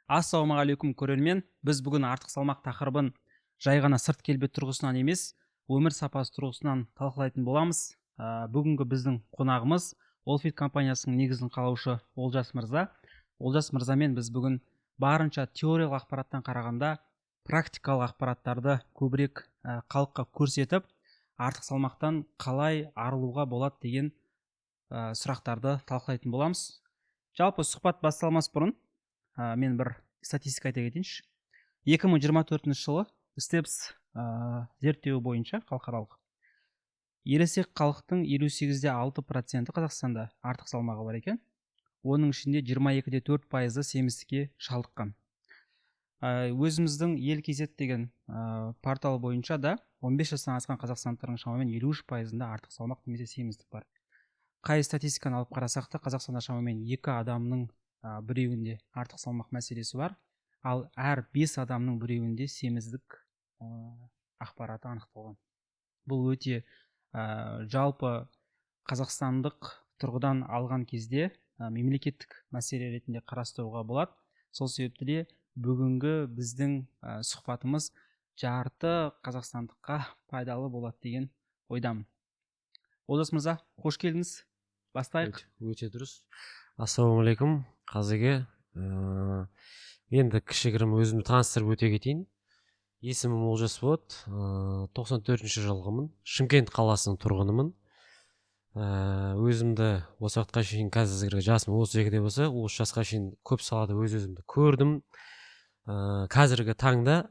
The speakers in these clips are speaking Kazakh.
Ассалаумағалейкум көрермен. Біз бүгін артық салмақ тақырыбын жай ғана сырт келбет тұрғысынан емес, өмір сапасы тұрғысынан талқылайтын боламыз. Бүгінгі біздің қонағымыз Олфит компаниясының негізін қалаушы Олжас мырза. Олжас мырзамен біз бүгін барынша теориялық ақпараттан қарағанда практикалық ақпараттарды көбірек халыққа көрсетіп, артық салмақтан қалай арылуға болады деген сұрақтарды талқылайтын боламыз. Жалпы сұхбат басталмас бұрын мен бір статистика айта кетейінші. 2024 жылы Степс зерттеуі бойынша халықаралық ересек халықтың 58,6% Қазақстанда артық салмағы бар екен. Оның ішінде 22,4% семіздікке шалдыққан. Өзіміздің ел-кезет деген портал бойынша да 15 жастан асқан қазақстандықтардың шамамен 53%-ында артық салмақ немесе семіздік бар. Қай статистиканы алып қарасақ та Қазақстанда шамамен 2 адамның біреуінде артық салмақ мәселесі бар, ал әр 5 адамның біреуінде семіздік ақпараты анықталған. Бұл өте жалпы қазақстандық тұрғыдан алған кезде мемлекеттік мәселе ретінде қарастыруға болады. Сол себепті де бүгінгі біздің сұхбатымыз жарты қазақстандыққа пайдалы болады деген ойдамын. Олжас мырза, қош келдіңіз. Бастайық. Өте дұрыс. Ассалаумағалейкум. Қазірге енді кішігірім өзімді таныстырып өте кетейін. Есімім Олжас болады. 94-ші жылғымын. Шымкент қаласының тұрғынымын. Өзімді осы уақытқа шейін қазіргі жасым 32-де болса, осы жасқа шейін көп салада өз-өзімді көрдім. Қазіргі таңда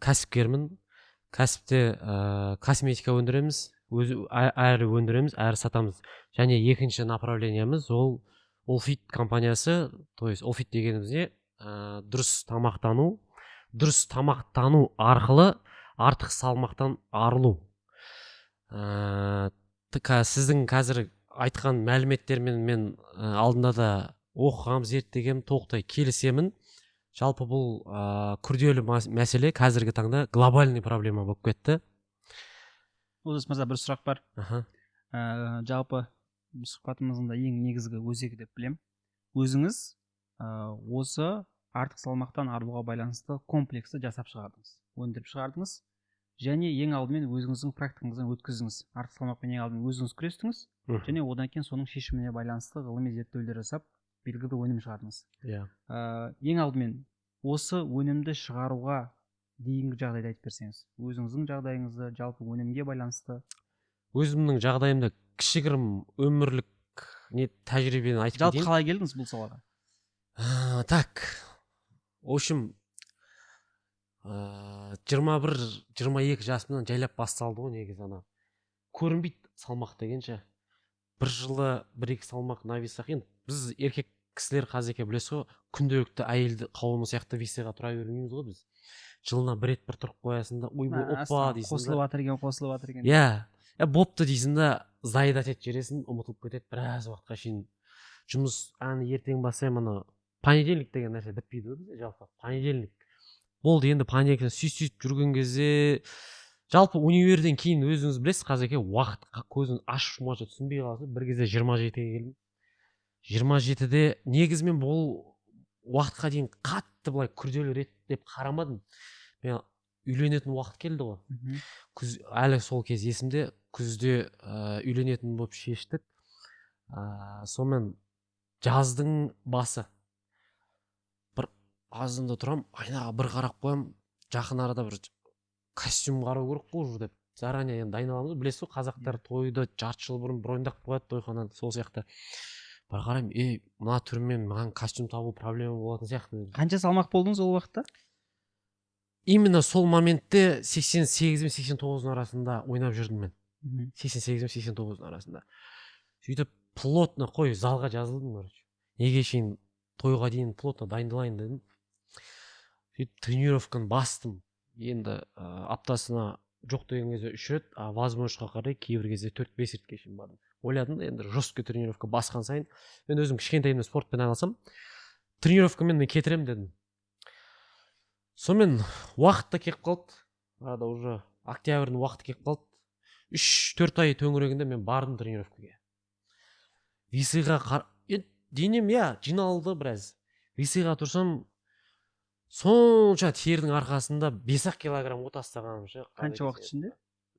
кәсіпкермін. Кәсіпте косметика өндіреміз. Әрі өндіреміз, әрі сатамыз. Және екінші направлениямыз ол Олфит компаниясы. То есть Олфит дегеніміз не? Дұрыс тамақтану арқылы артық салмақтан арылу. Сіздің қазір айтқан мәліметтермен мен алдында да оқығам, зерттегем, толықтай келісемін. Жалпы бұл күрделі мәселе қазіргі таңда глобальный проблема болып кетті. Олжас мырза, бір сұрақ бар. Жалпы сұхбатымыздың да ең негізгі өзегі деп білем. Өзіңіз осы артық салмақтан арылуға байланысты комплексті жасап шығардыңыз, өндіріп шығардыңыз, және ең алдымен өзіңіздің практикаңыздан өткіздіңіз. Артық салмақпен ең алдымен өзіңіз күрестіңіз, және одан кейін соның шешіміне байланысты ғылыми зерттеулер жасап, белгілі бір өнім шығардыңыз. Ең алдымен осы өнімді шығаруға дейінгі жағдайды айтып берсеңіз, өзіңіздің жағдайыңызды, жалпы өнімге байланысты. Өзімнің жағдайымда кішігірім өмірлік тәжірибені айтып кетейін. Жалпы қалай келдіңіз бұл салаға? Так, в общем, 21-22 жасымнан жайлап басталды ғой негізі ана. Көрінбейді салмақ дегенше. Бір жылы 1-2 салмақ на весах. Енді біз еркек кісілер қазеке білесіз ғой, күнделікті әйелді қауымы сияқты весеға тұра бермейміз ғой біз. Жылына бір рет бір тұрып қоясың да, ой бұл оппа дейсің да. Қосылып жатыр екен. Бопты дейсің да, зайдат ет жересің, ұмытылып кетеді. Біраз уақытқа шейін жұмыс ертең басайым, ана понедельник деген нәрсе бітпейді ғой бізде жалпы. Понедельник. Болды, енді понедельниктен сөйтіп жүрген кезде жалпы универден кейін өзіңіз білесіз, қазір уақытқа көзін ашып жұмаша түсінбей қаласыз. Bir кезде 27-ге келдім. 27-де негізімен бұл уақытқа дейін қатты былай күрделі рет деп қарамадым. Мен үйленетін уақыт келді ғой. Күз, әлі сол кез есімде, күзде үйленетін болып шештік. Сонымен жаздың басы. Бір азында тұрам, айнаға бір қарап қоям, жақын арада бір костюм қарау керек қой уже деп. Заранее енді дайыналамыз. Білесіз ғой, қазақтар тойды жарты жыл бұрын броньдап қояды тойхананы, сол сияқты. Бір қарайым, мына түрмен маған костюм табу проблема болатын сияқты. Қанша салмақ болдыңыз ол уақытта? Именно сол моментте 88 мен 89 арасында ойнап жүрдім мен. 88 мен 89 арасында. Сөйтіп плотно қой залға жазылдым, короче. Неге шейін тойға дейін плотно дайындалайын дедім. Сөйтіп тренировканы бастым. Енді аптасына жоқ деген кезде 3 рет, возможностьқа қарай кейбір кезде 4-5 ретке шейін бардым. Ойладым да, енді жестко тренировка басқан сайын мен өзім кішкентайымнан спортпен айналысам, тренировкамен мен кетірем дедім. Сонымен уақытта келіп қалды. Арада уже октябрьдің уақыты келіп қалды. 3-4 ай төңірегінде мен бардым тренировкаға. Весыға денем жиналды біраз. весиға тұрсам сонша тердің арқасында 5-ақ килограмм от тастағаным ше. Қанша уақыт ішінде?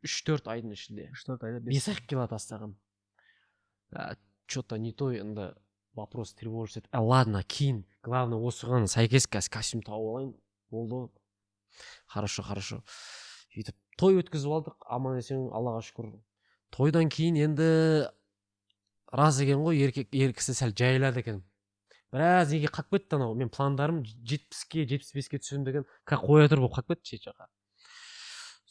3-4 айдың ішінде 3-4 айда 5-ақ кило тастағам. Что-то не то енді вопрос тревожит. Ладно, кейін. Главное, осыған сәйкес костюм тауып алайын. Болды. Хорошо. Сөйтіп той өткізіп алдық, аман есен, Аллаға шүкір. Тойдан кейін енді рас екен ғой, ер кісі сәл жайлады екен. Біраз неге қалып кетті анау. Мен пландарым 70-ке, 75-ке түсем деген қоя тұр болып қалып кетті шет жаққа.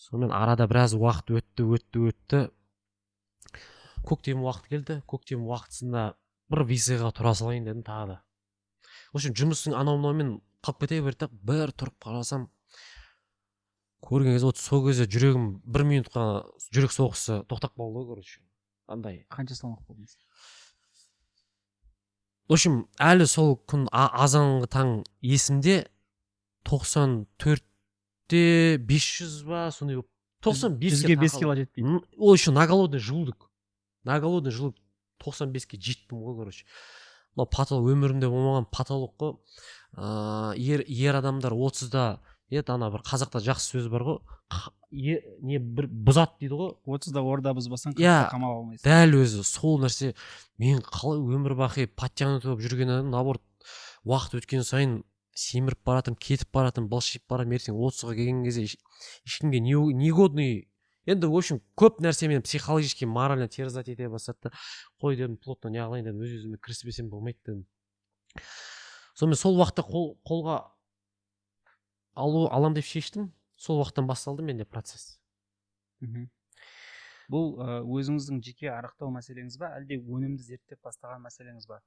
Сонымен арада біраз уақыт өтті. Көктем уақыт келді. Көктем уақытысында бір визаға тұра салайын дедім тағы да. В общем, жұмыстың анау-мынаумен қалып кете берді. Бір тұрып қарасам, көрген кезде сол кезде жүрегім 1 минутқа жүрек соғысы тоқтап қалды, короче. Андай. Қанша салмақ болдыңыз? В общем, әлі сол күн азанғы таң есімде 94-те 500 ба, сондай 95-ке 5 кило жетпейді. Ол еще на голодный желудок 95-ке жеттім ғой, короче. Мына патолог өмірімде болмаған патолог қой. Ер адамдар 30-да, ана бір қазақта жақсы сөз бар ғой. Не бір бұзат дейді ғой. 30-да орда бұзбасаң 40-та қамап алмайсың. Дәл өзі сол нәрсе. Мен қалай өмір бақи подтянут болып жүрген адам, наоборот, уақыт өткен сайын семіріп баратым, кетіп баратым, былшиып баратым. Ертең 30-ға келген кезде ешкімге негодный. Енді, в общем, көп нәрсе мен психологически, морально терзать ете бастады. Қой дедім, плотно не қылайын дедім, өз-өзіме кіріспесем болмайды дедім. Сонымен сол уақытта қолға алам деп шештім. Сол уақыттан басталды менде процесс. Бұл өзіңіздің жеке арықтау мәселеңіз ба, әлде өнімді зерттеп бастаған мәселеңіз ба?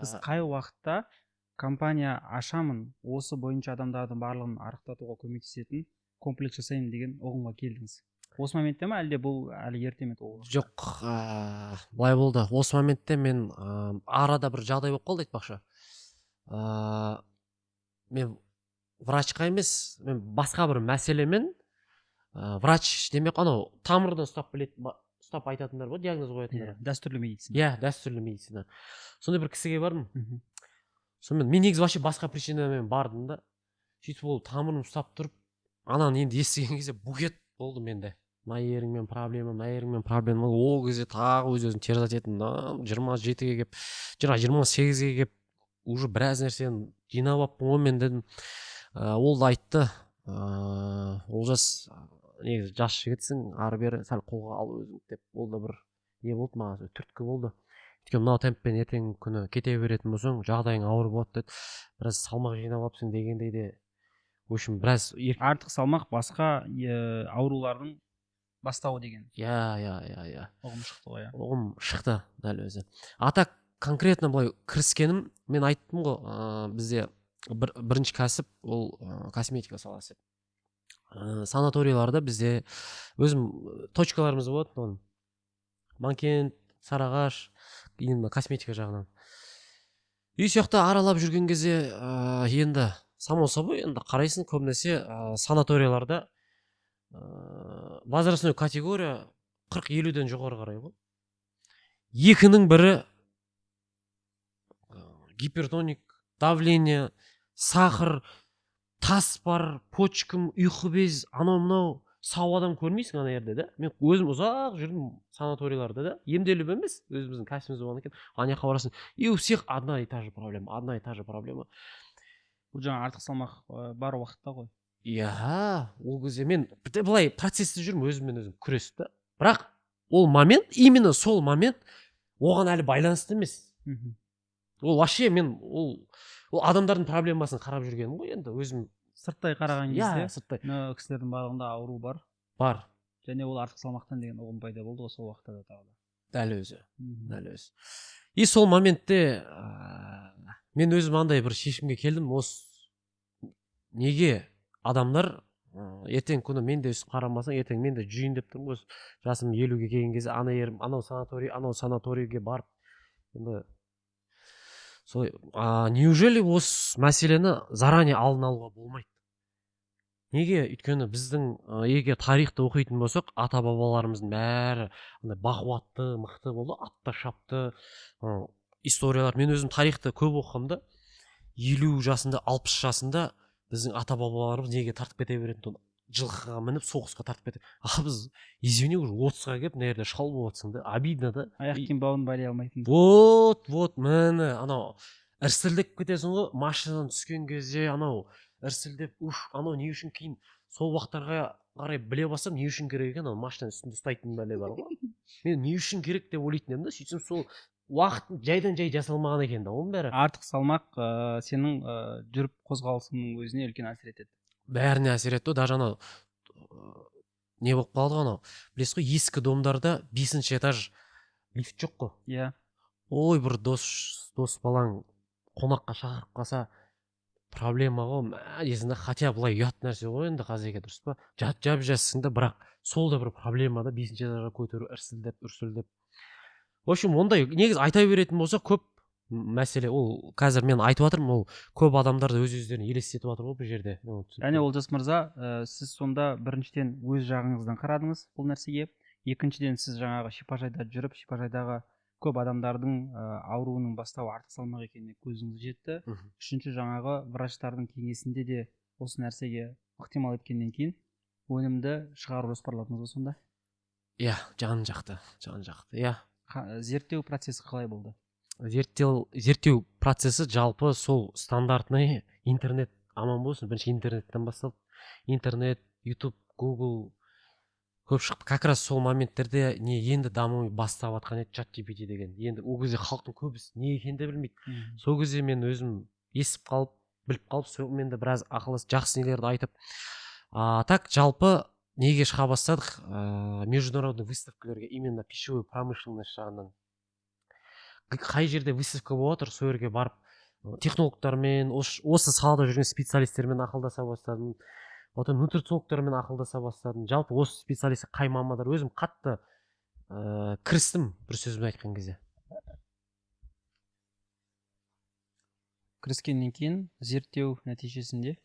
Сіз қай уақытта компания ашамын, осы бойынша адамдардың барлығын арықтатуға көмектесетін комплекс жасаймын деген ұғымға келдіңіз? Осы моментте ма, әлде бұл әлі ерте ме? Жоқ, былай болды. Осы моментте мен арада бір жағдай болып қалды, айтпақшы. Мен врачқа емес, мен басқа бір мәселемен врач демек, анау тамырдан ұстап айтатындар ғой, диагноз қоятындар. Дәстүрлі медицина. Иә, дәстүрлі медицина. Сондай бір кісіге бардым. Сонымен мен негізі вообще басқа причинамен бардым да. Сөйтіп ол тамырын ұстап тұрып, ананы енді естіген кезде букет болды менде. Мына еріңмен проблема. Ол кезде тағы өз-өзін терзать еттім. 27-ге кеп, 28-ге кеп, уже біраз нәрсені жинап алыппын ғой мен дедім. Ол да айтты. Олжас, негізі жас жігітсің, ары бері сәл қолға ал өзің деп. Ол да бір не болды маған, түрткі болды. Өйткені мынау темппен ертең күні кете беретін болсаң, жағдайың ауыр болады деді. Біраз салмақ жинап алыпсың дегендей де. В общем, біраз артық салмақ басқа аурулардың бастауы деген. Иә. Ұғым шықты ғой. Ұғым шықты дәл өзі. Ата конкретно былай кіріскенім, мен айттым ғой, бізде бірінші кәсіп ол косметика саласы. Санаторияларда бізде өзім точкаларымыз болады. Манкент, Сарыағаш, енді косметика жағынан. Үй сияқты аралап жүрген кезде енді само собой енді қарайсың, көбінесе санаторияларда возрастной категория 40-50-ден жоғары қарай ғой. Екінің бірі гипертоник, давление, сахар, тас бар, почкам, ұйқы без, анау-мынау сау адам көрмейсің ана жерде да. Мен өзім ұзақ жүрдім санаторияларда да. Емделіп емес, өзіміздің кәсібіміз болған екен. Ана жаққа барасың, и у всех одна и та же проблема. Бұл жаңа артық салмақ бар уақытта ғой. Иә, ол кезде мен былай процессте жүрмін, өзіммен өзім күресіп та. Бірақ ол момент, именно сол момент оған әлі байланысты емес. Ол вообще мен ол адамдардың проблемасын қарап жүргенім ғой енді өзім. Сырттай қараған кезде, сырттай. Кісілердің барлығында ауру бар. Бар. Және ол артық салмақтан деген ұғым пайда болды ғой сол уақытта да тағы да. Дәл өзі. И сол моментте мен өзім андай бір шешімге келдім. Осы неге адамдар ертең күні мен де өсіп қарамасаң, ертең мен де жүйін деп тұрмын ғой. Жасым 50-ге келген кезде анау санаторийге барып енді солай, неужели осы мәселені заранее алдын алуға болмайды? Неге? Өйткені біздің егер тарихты оқитын болсақ, ата-бабаларымыздың бәрі бақуатты, мықты болды, атта шапты историялар. Мен өзім тарихты көп оқығам да. 50 жасында 60 жасында біздің ата бабаларымыз неге тартып кете беретін жылқыға мініп соғысқа тартып кетеді. А біз извини уже 30-ға келіп мына жерде шал болып жатсың да, обидно да. аяқ киім бауын байлай алмайтын. Вот міне анау ірсілдеп кетесің ғой машинадан түскен кезде, анау ірсілдеп анау не үшін кейін сол уақыттарға қарай біле бастасам не үшін керек екен, анау машинаның үстінде ұстайтын бәле бар ғой. Мен не үшін керек деп ойлайтын едім да, сөйтсем сол уақыт жайдан жай жасалмаған екен да оның бәрі. Артық салмақ сенің жүріп қозғалысыңның өзіне үлкен әсер етеді. Бәріне әсер етті. Даже анау не болып қалды ғой, анау білесіз ғой, ескі домдарда 5-ші этаж лифт жоқ қой. Иә. Ой, бір дос балаң қонаққа шақырып қалса проблема ғой, есіңде, хотя былай ұят нәрсе ғой енді қазірге, дұрыс па? Жап жассың да, бірақ сол да бір проблема да, 5-ші этажға көтеру, үрсілдеп. В общем, ондай негізі айта беретін болса көп мәселе. Ол қазір мен айтып жатырмын, ол көп адамдарды өз-өздеріне елестетіп жатыр ғой бұл жерде. Яғни Олжас мырза, сіз сонда біріншіден өз жағыңыздан қарадыңыз бұл нәрсеге, екіншіден сіз жаңағы шипажайда жүріп, шипажайдағы көп адамдардың ауруының бастауы артық салмақ екеніне көзіңіз жетті. Үшінші, жаңағы врачтардың кеңесінде де осы нәрсеге ықтимал еткеннен кейін өнімді шығару жоспарладыңыз ба сонда? Иә, жан жақты. Иә. Зерттеу процесі қалай болды? Зерттеу процесі жалпы сол стандартный интернет аман болсын. Бірінші интернеттен басталды. Интернет, YouTube, Google көп шықты. Как раз сол моменттерде не енді даму бастап жатқан еді, ChatGPT деген. Енді ол кезде халықтың көбісі не екенін де білмейді. Сол кезде мен өзім естіп қалып, біліп қалып, сонымен де біраз ақылыс жақсы нелерді айтып. Так жалпы неге шыға бастадық? Международный выставкалерге, именно пищевой промышленность жағынан. Қай жерде выставка болып жатыр, сол жерге барып технологтармен, осы салада жүрген специалистермен ақылдаса бастадым. Потом нутрициологтармен ақылдаса бастадым. Жалпы осы специалист қай мамандар, өзім қатты кірістім, бір сөзбен айтқан кезде. Кіріскеннен кейін зерттеу нәтижесінде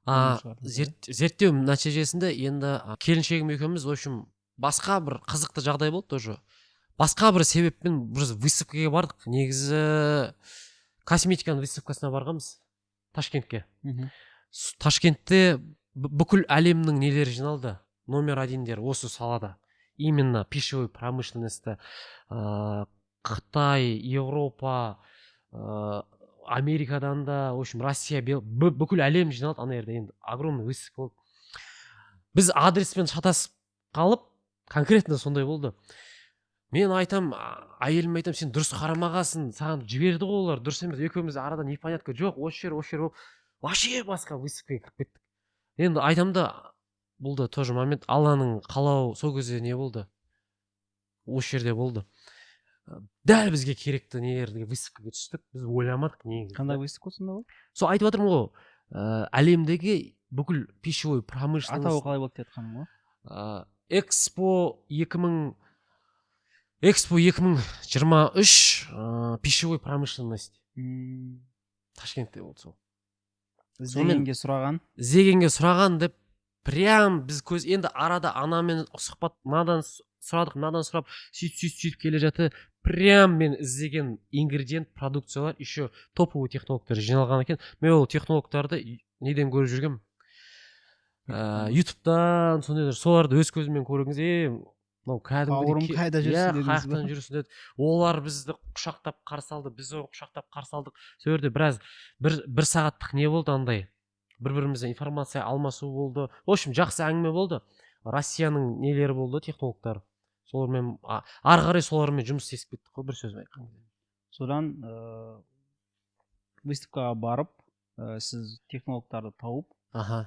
зерттеу нәтижесінде енді келіншегім екеуміз, в общем, басқа бір қызықты жағдай болды тоже. Басқа бір себеппен біз выставкаға бардық. Негізі косметиканың выставкасына барғанбыз Ташкентке. Ташкентте бүкіл әлемнің нелері жиналды. Номер 1-дер осы салада. Именно пищевой промышленности. Қытай, Европа, Америкадан да, в общем, Россия, бүкіл әлем жиналды. Ана жерде енді огромный выставка болды. Біз адреспен шатасып қалып, конкретно сондай болды. Мен айтам, әйелім айтам, сен дұрыс қарамағасын, саған жіберді ғой олар, дұрыс емес. Екеуміз арада непонятка жоқ, осы жер болып, вообще басқа выставкаға кіріп кеттік. Енді айтам да, бұл да тоже момент, Алланың қалауы, сол кезде не болды? Осы жерде болды. Дәл бізге керекті нелерге выставкаға түстік, біз ойламадық негізі. Қандай выставка сонда ол? Сол айтып отырмын ғой, әлемдегі бүкіл пищевой промышленность. Атауы қалай болды деп жатқаным ғой? Экспо 2023 пищевой промышленность. Ташкентте болды сол. Іздегенге сұраған деп, прям біз енді арада анамен сұхбат, мынадан сұрап, сөйтіп келе жатты. Прям мен іздеген ингредиент, продукциялар, еще топовый технологтар жиналған екен. Мен ол технологтарды неден көріп жүргем? YouTube'дан, соларды өз көзіммен көріңіз. Бауырым қайда жүрсің деді. Олар бізді құшақтап қарсы алды, біз оны құшақтап қарсы алдық. Сол жерде біраз бір сағаттық не болды андай. Бір-бірімізден информация алмасу болды. В общем, жақсы әңгіме болды. Россияның нелері болды, технологтар. Солармен ары қарай солармен жұмыс істесіп кеттік қой, бір сөзбен айтқан кезде. Содан выставкаға барып, сіз технологтарды тауып,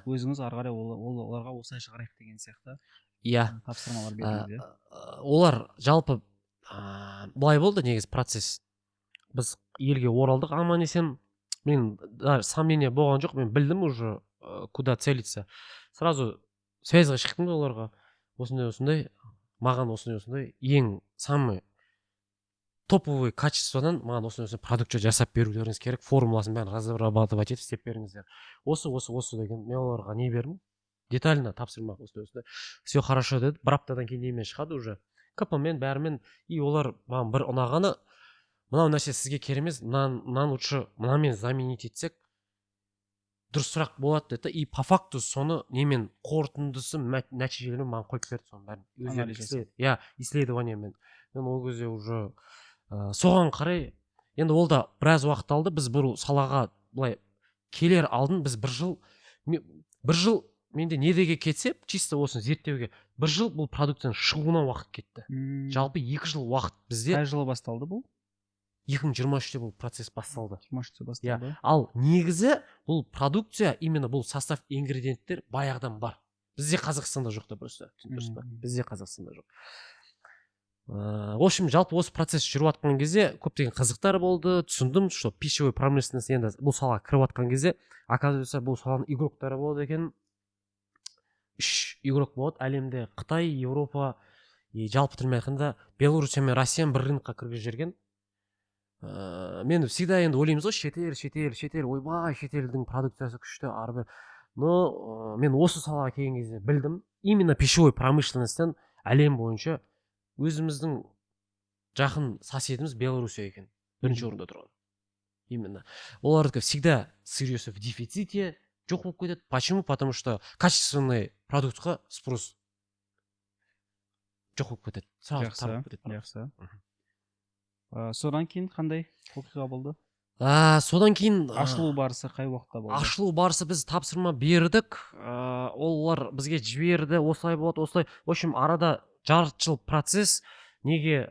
өзіңіз ары қарай оларға осылайша қарайық деген сияқты. Иә. Тапсырмалар бердіңіз. Олар жалпы былай болды негіз процесс. Біз елге оралдық аман есен. Мен сомнение болған жоқ, мен білдім уже куда целиться. Сразу связьға шықтым да оларға. Осындай, маған осындай ең самый топовый качестводан маған осындай продукция жасап берулеріңіз керек. Формуласын бәрін разрабатывать етіп істеп беріңіздер. Осы деген мен оларға не бердім? Детально тапсырма осындай. Все хорошо деді. Бір аптадан кейін немен шығады уже. КП-мен бәрімен. И олар маған бір ұнағаны, мынау нәрсе сізге керек емес, мынаны лучше мынамен заменить етсек, дұрысырақ болады деді и по факту соны немен қорытындысы нәтижелерін маған қойып берді соның бәрін Анализ жасап. иә исследованиямен мен ол кезде уже соған қарай енді ол да біраз уақыт алды біз бұл салаға былай келер алдын біз бір жыл менде недеге кетсе чисто осыны зерттеуге бір жыл бұл продукцияның шығуына уақыт кетті жалпы 2 жыл уақыт бізде қай жылы басталды бұл? 2023-те бұл процесс басталды 23-те басталды. ал негізі бұл продукция именно бұл состав ингредиенттер баяғыдан бар бізде Қазақстанда жоқ та просто дұрыс па бізде Қазақстанда жоқ в общем жалпы осы процесс жүріп жатқан кезде көптеген қызықтар болды түсіндім что пищевой промышленность енді бұл салаға кіріп жатқан кезде оказывается бұл саланың игроктары болады екен 3 игрок болады әлемде Қытай, Еуропа и жалпы тілмен айтқанда Белоруссия мен Россияны бір рынокқа кіргізіп жіберген мен всегда енді ойлаймыз ғой шетел ойбай шетелдің продукциясы күшті ары бері но мен осы салаға келген кезде білдім именно пищевой промышленностьтен әлем бойынша өзіміздің жақын соседіміз Белоруссия екен бірінші орында тұрған именно олардікі всегда сырьесі в дефиците жоқ болып кетеді почему потому что качественный продуктқа спрос жоқ болып кетеді жақсы. Содан кейін қандай оқиға болды? Содан кейін ашылу барысы қай уақытта болды? Ашылу барысы біз тапсырма бердік олар бізге жіберді осылай болады осылай в общем арада жарты жыл процесс неге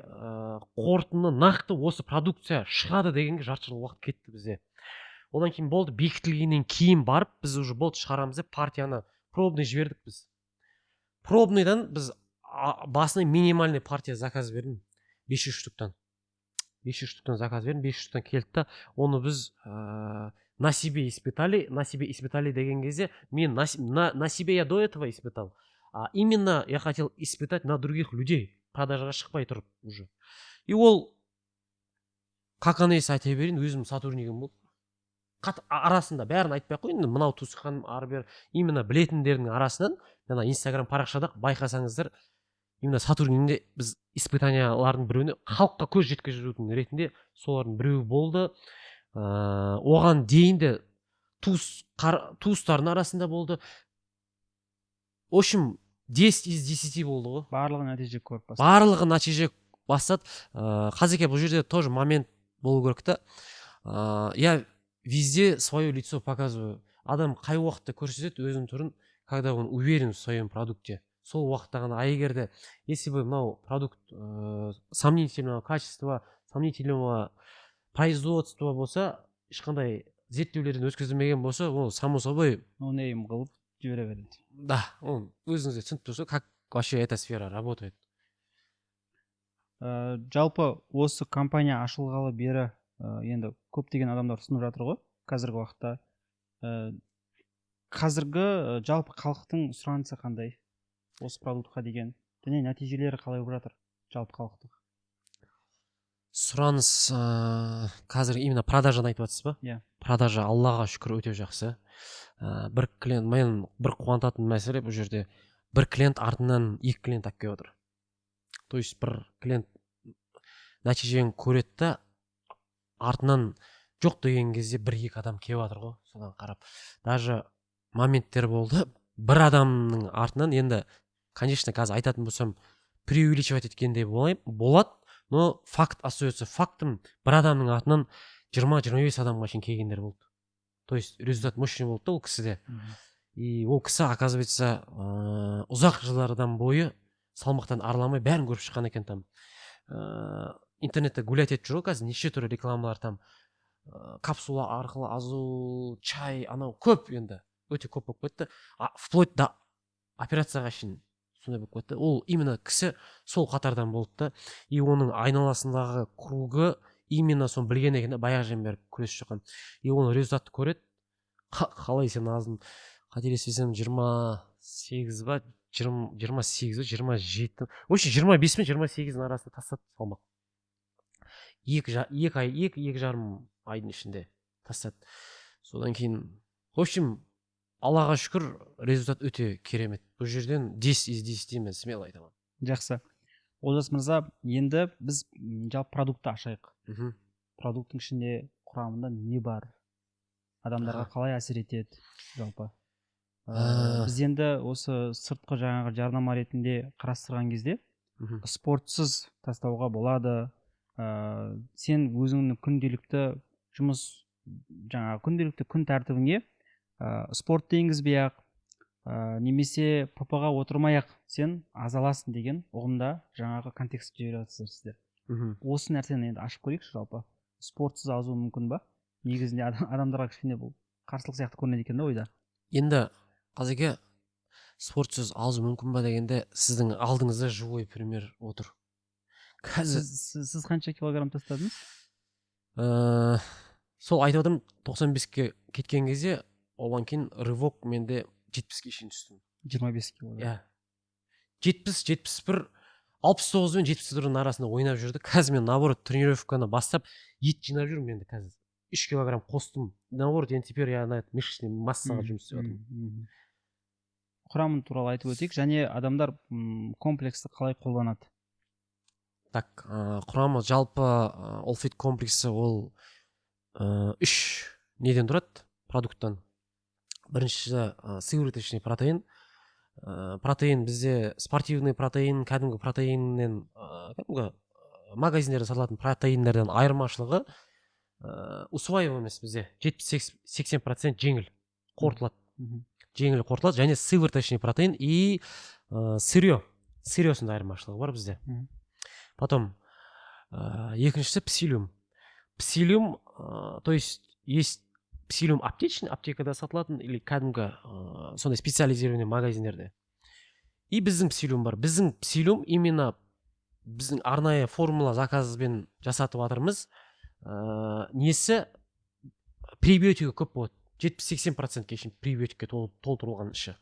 қорытынды нақты осы продукция шығады дегенге жарты жыл уақыт кетті бізде одан кейін болды бекітілгеннен кейін барып біз уже болды шығарамыз деп партияны пробный жібердік біз пробныйдан біз басына минимальный партия заказ бердім 500 штуктан 500 штуктан заказ бердім 500 штуктан келді да оны біз на себе испытали деген кезде мен на себе я до этого испытал именно я хотел испытать на других людей продажаға шықпай тұрып уже и ол как она есть айта берейін өзім сотруднигім болды арасында бәрін айтпай ақ қояйын мынау туысқаным ары бері именно білетіндердің арасынан ана инстаграм парақшада байқасаңыздар именно сотруднигімде біз испытаниялардың біреуіне халыққа көз жеткізудің ретінде солардың біреуі болды оған дейін де туыстардың арасында болды в общем 10 из 10 болды ғой барлығы нәтиже көріп бастады барлығы нәтиже бастады қазеке бұл жерде тоже момент болу керек та я везде свое лицо показываю адам қай уақытта көрсетеді өзінің түрін когда он уверен в своем продукте сол уақытта ғана егер де если бы мынау продукт сомнительного качества сомнительного производства болса ешқандай зерттеулерден өткізілмеген болса ол само собой нонейм қылып жібере береді да ол өзіңізде түсініп тұрсыз как вообще эта сфера работает жалпы осы компания ашылғалы бері енді көптеген адамдар ұсынып жатыр ғой қазіргі уақытта қазіргі жалпы халықтың сұранысы қандай осы продуктқа деген және нәтижелері қалай болып жатыр жалпы халықтың сұраныс қазір именно продажаны айтып жатсыз ба иә продажа аллаға шүкір өте жақсы бір клиент мен бір қуантатын мәселе бұл жерде бір клиент артынан 2 клиент алып келіп отыр то есть бір клиент нәтижені көреді да артынан жоқ деген кезде 1-2 адам келіп жатыр ғой содан қарап даже моменттер болды бір адамның артынан енді конечно қазір айтатын болсам преувеличивать еткендей болады но факт остается фактом бір адамның артынан 20-25 адамға шейін келгендер болды то есть результат мощный болды да ол кісіде и ол кісі оказывается ұзақ жылдардан бойы салмақтан арыламай бәрін көріп шыққан екен там интернетте гулять етіп жүр ғой қазір неше түрлі рекламалар там капсула арқылы азу чай анау көп енді өте көп болып кетті вплоть до операцияға шейін сондай болып кетті ол именно кісі сол қатардан болды да и оның айналасындағы кругы именно соны білген екен да баяғыдан бері күресіп жүрген и оның результатты көреді қалай сен азын қателеспесем 28 ба 28 ба 27 в общем 25 пен 28-дің арасында тастады салмақ 2-2,5 айдың ішінде тастады содан кейін в общем аллаға шүкір результат өте керемет бұл жерден 10 из 10 мен смело айтамын жақсы олжас мырза енді біз жалпы продуктты ашайық продукттың ішінде құрамында не бар адамдарға Аха. қалай әсер етеді жалпы? Ә, Біз енді осы сыртқы жаңағы жарнама ретінде қарастырған кезде мгм. спортсыз тастауға болады. Сен өзіңнің күнделікті жұмыс жаңағы күнделікті күн тәртібіңе спортты енгізбей ақ немесе ПП-ға отырмай ақ сен азаласың деген ұғымда жаңағы контекстке жіберіп жатырсыздар сіздер. Мгм. Осы нәрсені енді ашып көрейікші жалпы. Спортсыз азу мүмкін ба? Негізінде адамдарға кішкене бұл қарсылық сияқты көрінеді екен да ойда. Енді қазеке спортсыз азу мүмкін ба дегенде сіздің алдыңызда живой пример отыр. Қазір Сіз қанша килограмм тастадыңыз? сол айтып отырмын 95-ке кеткен кезде одан кейін рывок менде 70-ке шейін түстім. 25 килограмм. Иә. 70-71 69 мен 71-дің арасында ойнап жүрдік. Қазір мен наоборот тренировканы бастап ет жинап жүрмін енді қазір. 3 килограмм қостым. Наоборот, енді теперь я на мышечный массаға жұмыс істеп жатырмын. Құрамын туралы айтып өтейік, және адамдар комплексті қалай қолданады? Так, құрамы жалпы Allfit комплексі ол 3 неден тұрады продукттан. Біріншісі сывороточный протеин. Протеин бізде спортивный протеин, кәдімгі протеиннен, кәдімгі магазиндерде сатылатын протеиндерден айырмашылығы усвоюемый емес бізде. 70-80% жеңіл қорытылады. Жеңіл қорытылады, және сывороточный протеин и сырьесында айырмашылығы бар бізде. Потом екіншісі псилиум. Псилиум, то есть псилиум аптечный, аптекада сатылатын, или кәдімгі сондай специализированный магазиндерде. И біздің псилиум бар. Біздің псилиум именно біздің арнайы формула заказбен жасатып жатырмыз. Несі пребиотигі көп болады. 70-80%-ке шейін пребиотикке толтырылған іші.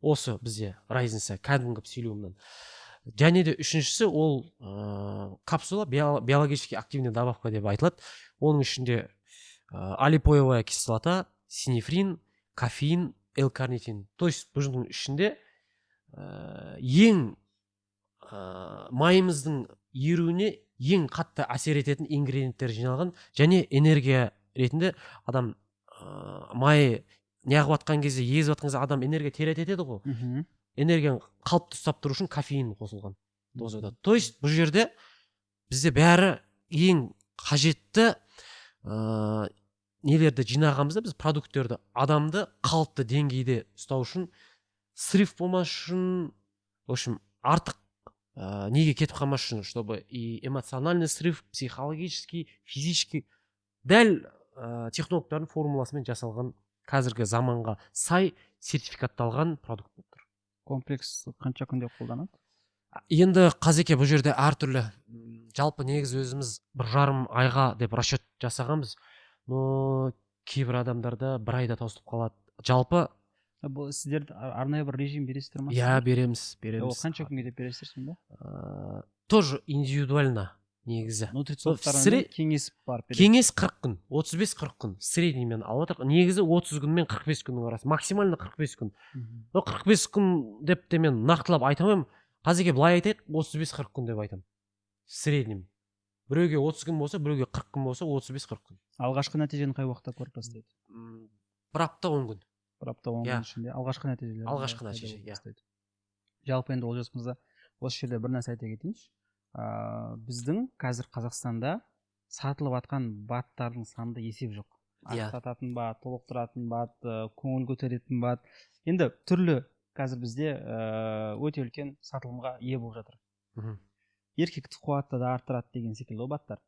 Осы бізде разница кәдімгі псилиумнан. Және де үшіншісі ол капсула, биологически активный добавка деп айтылады. Оның ішінде алипоевая кислота, синефрин, кофеин, L-карнитин. То есть бұның ішінде ең майымыздың еруіне ең қатты әсер ететін ингредиенттер жиналған, және энергия ретінде адам май неғып атқан кезде, езіп атқан кезде адам энергия теретеді ғой. Энергияны қалыпты ұстап тұру үшін кофеин қосылған дозада. То есть бұл жерде бізде бәрі ең қажетті нелерді жинағанбызда, біз продукттерді адамды қалыпты деңгейде ұстау үшін, срыв болмас үшін, в общем, артық неге кетіп қалмас үшін, чтобы и эмоциональный срыв, психологический, физический, дәл технологтардың формуласымен жасалған, қазіргі заманға сай сертификатталған продукт болып тұр. Комплекс қанша күнде қолданады? Енді қазеке бұл жерде әртүрлі. Жалпы негіз өзіміз 1,5 айға деп расчет жасағанбыз. Но кейбір адамдарда 1 айда таусылып қалады. Жалпы Бұл сіздер арнайы бір режим бересіздер ма? иә, береміз. Ол қанша күнге деп бересіздер сонда? Тоже индивидуально негізі. Нутрициологтармен кеңес бар. Кеңес 40 күн, 35-40 күн. Средниймен алып отыр. Негізі 30 күн мен 45 күннің арасы. Максимально 45 күн. 45 күн деп те мен нақтылап айта алмаймын. Қазірге былай айтайық, 35-40 күн деп айтамын. Средним. Біреуге 30 күн болса, біреуге 40 күн болса, 35-40 күн. Алғашқы нәтижені қай уақытта көріп бастайды? 1 апта 10 күн. 1 апта 10 күн ішінде алғашқы нәтижелер. Алғашқы нәтиже, иә. Жалпы енді Олжас мырза, осы жерде бір нәрсе айта кетейінші. Біздің қазір Қазақстанда сатылып атқан баттардың санында есеп жоқ. Ақтататын бат, толықтыратын бат, көңіл көтеретін бат. Енді түрлі қазір бізде өте үлкен сатылымға ие болып жатыр. Еркекті қуатты да арттырады деген секілді ол баттар.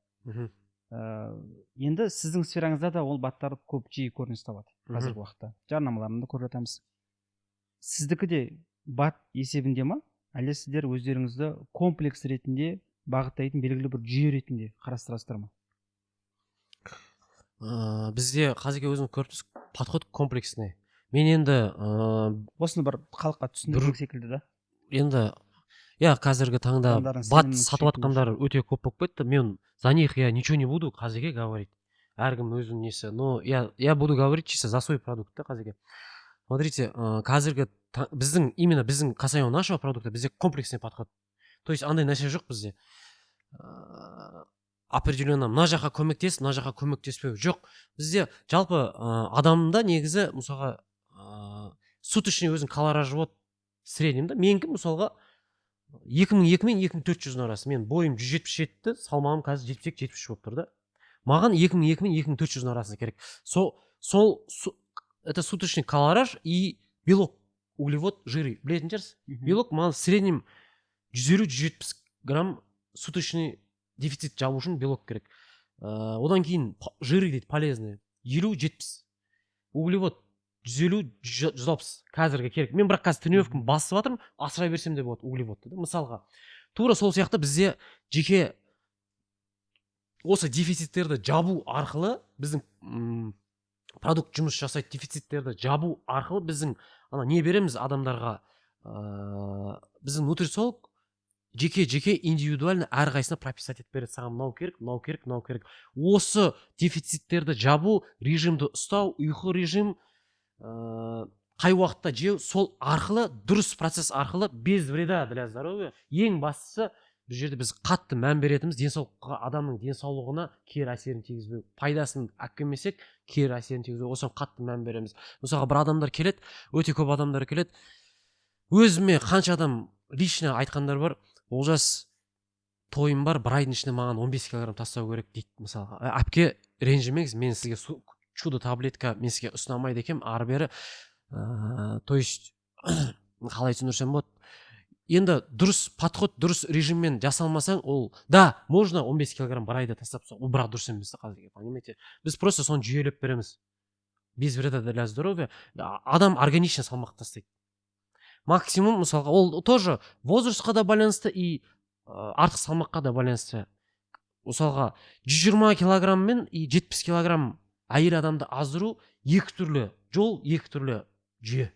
Енді сіздің сфераңызда да ол баттар көп жиі көрініс табады қазіргі уақытта. Жарнамаларында көріп жатамыз. Сіздікі де бат есебінде ма? Әлде сіздер өздеріңізді комплекс ретінде бағыттайтын белгілі бір жүйе ретінде қарастырасыздар ма? Бізде қазіргі өзің көріп подход комплексный. Мен енді осыны бір халыққа түсіндіру секілді да. Енді қазіргі таңда бат сатып атқандар өте көп болып кетті. Мен за них я ничего не буду қазірге говорить. Әркім өзінің несі. Но я буду говорить чисто за свой продукт та қазірге. Смотрите, қазіргі именно біздің касаемо нашего продукта бізде комплексный подход. То есть андай нәрсе жоқ бізде. определенно мына жаққа көмектес, мына жаққа көмектеспеу жоқ. Бізде жалпы адамда негізі мысалға суточный өзінің калоражы болады среднем да. Менікі мысалға 2002 мен 2400 арасы. Мен бойым 177-ті, салмағым қазір 72-73 болып тұр да. Маған 2002 мен 2400 арасында керек. Это суточный калораж и белок, углевод, жиры. Білетін шығарсыз? Белок маған в среднем 150-170 грамм суточный дефицит жабу үшін белок керек. Одан кейін жиры дейді полезные 50-70. Углевод 150-160 қазірге керек. Мен бірақ қазір тренировкамды басып жатырмын, асыра берсем де болады углеводты да. Мысалға, тура сол сияқты бізде жеке осы дефициттерді жабу арқылы біздің продукт жұмыс жасайды. Дефициттерді жабу арқылы біздің не береміз адамдарға, біздің нутрициолог жеке индивидуально әрқайсысына прописать етіп береді. Саған мынау керек, мынау керек, мынау керек. Осы дефициттерді жабу, режимді ұстау, ұйқы режим, қай уақытта жеу, сол арқылы, дұрыс процесс арқылы без вреда для здоровья. Ең бастысы бұл жерде біз қатты мән беретініміз денсаулыққа, адамның денсаулығына кері әсерін тигізбеу. Пайдасын әкелмесек, кері әсерін тигізбеу. Осыған қатты мән береміз. Мысалға бір адамдар келеді, өте көп адамдар келеді. Өзіме қанша адам лично айтқандар бар. Олжас, тойым бар, бір айдың ішінде маған 15 килограмм тастау керек дейді. Мысалға, әпке ренжімеңіз, мен сізге чудо таблетка мен сізге ұсынамайды екем, ары бері. То есть қалай түсіндірсем болады. Енді дұрыс подход, дұрыс режиммен жасалмасаң, ол да, можно 15 килограмм бір айда тастап, ол бірақ дұрыс емес қазірге, понимаете? Біз просто соны жүйелеп береміз. Без вреда для здоровья. Адам органично салмақ тастайды. Максимум, мысалға, ол тоже возрастқа да байланысты и артық салмаққа да байланысты. Мысалға, 120 килограммен и 70 килограмм әйел адамды аздыру екі түрлі жол, екі түрлі жүйе.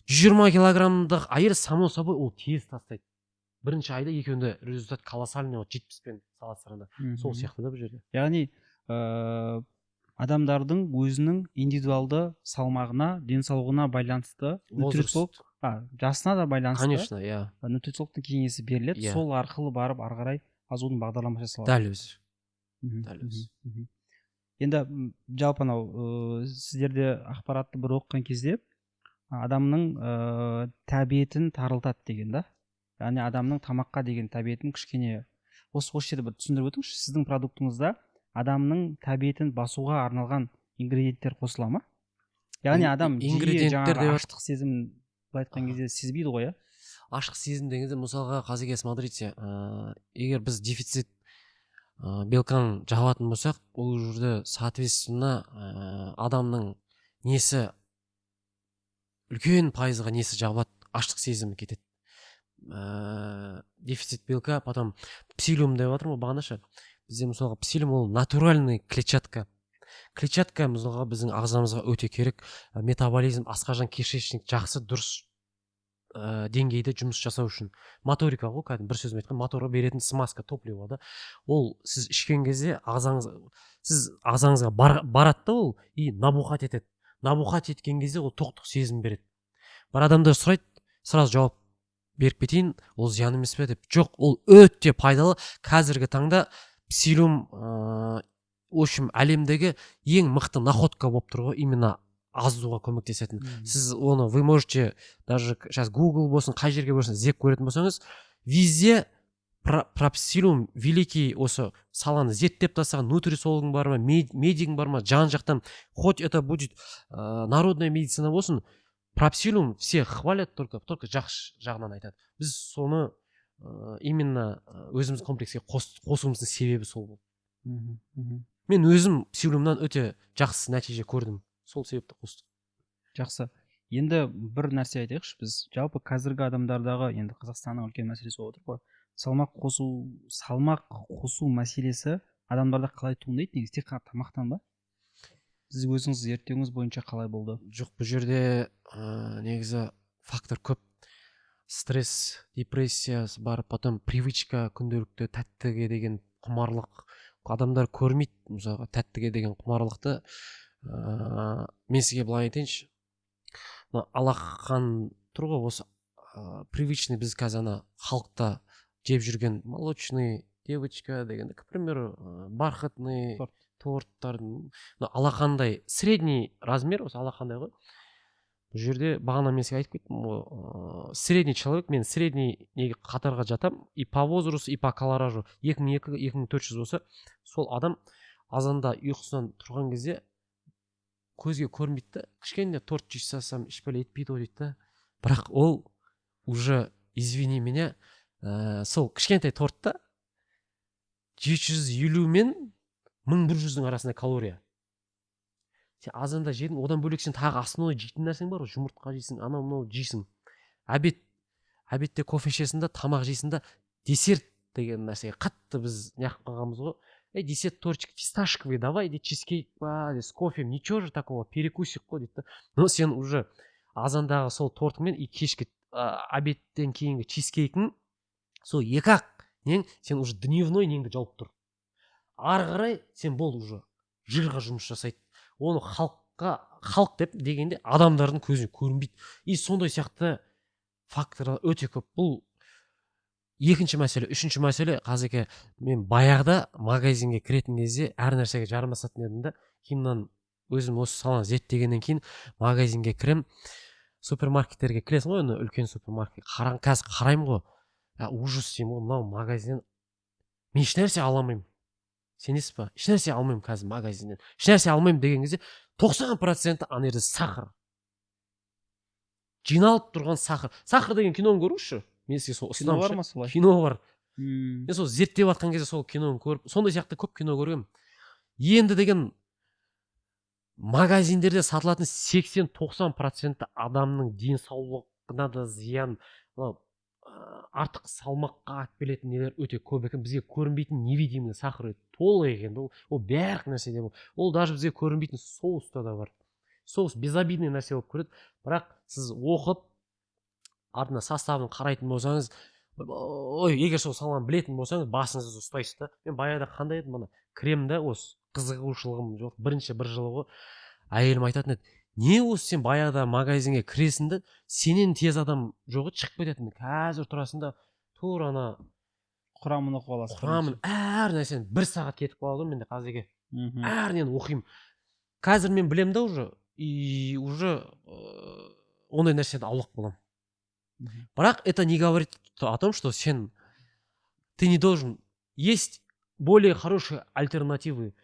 120 килограммдық әйел само собой ол тез тастайды. Бірінші айда екеуінде результат колоссальный, 70-пен салыстырғанда. Сол сияқты да бұл жерде. Яғни адамдардың өзінің индивидуалды салмағына, денсаулығына байланысты нутрициолог, жасына да байланысты. Конечно, иә. Нутрициологтың кеңесі беріледі, сол арқылы барып ары қарай азудың бағдарламасы жасалады. Дәл өзі. Енді жалпы анау сіздерде ақпаратты бір оқыған кезде адамның тәбетін тарылтады деген да. Яғни адамның тамаққа деген тәбетін кішкене осы жерде бір түсіндіріп өтіңізші. Сіздің продуктыңызда адамның тәбетін басуға арналған ингредиенттер қосыла ма? Яғни адам жиі жаңағы аштық сезімін былай айтқан кезде сезбейді ғой, Аштық сезім дегенде мысалға қазірге смотрите, егер біз дефицит белканы жабатын болсақ, ол жерде соответственно адамның несі үлкен пайызға несі жабылады, аштық сезімі кетеді. Дефицит белка, потом псилиум деп жатыр ғой бағанаша. Бізде мысалға псилиум ол натуральный клетчатка. Клетчатка мысалға біздің ағзамызға өте керек. Метаболизм, асқазан, кишечник жақсы, дұрыс деңгейде жұмыс жасау үшін. Моторика ғой, кәдімгі бір сөзбен айтқанда, моторға беретін смазка, топливо да. Ол сіз ішкен кезде сіз ағзаңызға барады да ол и набухать етеді. Набухать еткен кезде ол тоқтық сезім береді. Бір адамдар сұрайды, сразу жауап беріп кетейін, ол зиян емес пе деп. Жоқ, ол өте пайдалы. Қазіргі таңда псилиум в общем әлемдегі ең мықты находка болып тұр ғой, именно азуға көмектесетін. Сіз оны, вы можете даже сейчас Google болсын, қай жерге болсын іздеп көретін болсаңыз, везде про псилиум великий осы саланы зерттеп тастаған нутрициологың бар ма, медигің бар ма, жан-жақтан, хоть это будет народная медицина болсын, про псилиум все хвалят, только жақсы жағынан айтады. Біз соны именно өзіміз комплекске қосуымыздың себебі сол болды. Мен өзім псилиумнан өте жақсы нәтиже көрдім. Сол себепті қостық. Жақсы. Енді бір нәрсе айтайықшы, біз жалпы қазіргі адамдардағы, енді Қазақстанның үлкен мәселесі болып отыр ғой. Салмақ қосу мәселесі адамдарда қалай туындайды? Негізі тек қана тамақтан ба? Сіз өзіңіз зерттеуіңіз бойынша қалай болды? Жоқ, бұл жерде негізі фактор көп. Стресс, депрессиясы бар, потом привычка, күнделікті тәттіге деген құмарлық. Адамдар көрмейді, мысалға, тәттіге деген құмарлықты. Мен сізге былай айтайыншы. Алақан тұр ғой, осы привычный біз қазір халықта жеп жүрген молочный девочка дегенде, к примеру, бархатный Торт. торттардың алақандай средний размер, осы алақандай ғой. Бұл жерде бағана мен сізге айтып кеттім ғой, средний человек, мен средний неге қатарға жатам, и по возрасту, и по колоражу 2200-2400 болса, сол адам азанда ұйқысынан тұрған кезде көзге көрінбейді да, кішкене торт жей салсам ішпеле етпейді ғой дейді да. Бірақ ол уже, извини меня, сол кішкентай тортта 750 мен 1100-дің арасында калория. Сен азанда жедің, одан бөлек сен тағы основной жейтін нәрсең бар ғой, жұмыртқа жейсің, анау мынау жейсің. Обедте кофе ішесің да, тамақ жейсің да, десерт деген нәрсеге қатты біз неғып қалғанбыз ғой. Десерт тортик фисташковый, давай, чизкейк па, с кофем, ничего же такого, перекусик қой дейді. Но сен уже азандағы сол тортыңмен и кешкі обедтен кейінгі чизкейкің, сол екі-ақ нең, сен уже дневной неңді жауып тұр. Ары қарай сен бол уже жырға жұмыс жасайды. Оны халық деп дегенде адамдардың көзіне көрінбейді. И сондай сияқты факторлар өте көп. Бұл екінші мәселе. Үшінші мәселе, қазір мен баяғыда магазинге кіретін кезде әр нәрсеге жармасатын едім да, кейіннен өзім осы саланы зерттегеннен кейін магазинге кірем, супермаркеттерге кіресің ғой, үлкен супермаркет. Қазір қараймын ғой, ужас деймін ғой, мынау магазиннен мен еш нәрсе ала алмаймын. Сенесіз ба? Еш нәрсе алмаймын қазір магазиннен. Еш нәрсе алмаймын деген кезде 90% ана жерде сахар. Жиналып тұрған сахар. Сахар деген киноны көріңізші. Мен сізге сол Кино бар ма солай? Кино бар. Мен сол зерттеп жатқан кезде сол киноны көріп, сондай сияқты көп кино көргем. Енді деген магазиндерде сатылатын 80-90% адамның денсаулығына да зиян, артық салмаққа алып келетін нелер өте көп екен. Бізге көрінбейтін невидимый сахар толы екен. Ол барлық нәрседе бұл. Ол даже бізге көрінбейтін соуста да бар. Соус безобидный нәрсе болып көреді. Бірақ сіз оқып, артына составын қарайтын болсаңыз, егер сол саланы білетін болсаңыз, басыңызды ұстайсыз да. Мен баяғыда қандай едім, мына кремді осы қызығушылығым жоқ. Бірінші бір жылы ғой, әйелім айтатын еді, не осы сен баяғыда магазинге кіресің де, сенен тез адам жоғы шығып кететін. Қазір тұрасың да, тура ана құрамын оқып аласың. Құрамын әр нәрсені 1 сағат кетіп қалады ғой менде қазірге. Әрінен оқимын. Қазір мен білем да уже, и уже ондай нәрседен аулақ боламын. Бірақ это не говорит о том, что ты не должен есть более хорошие альтернативы.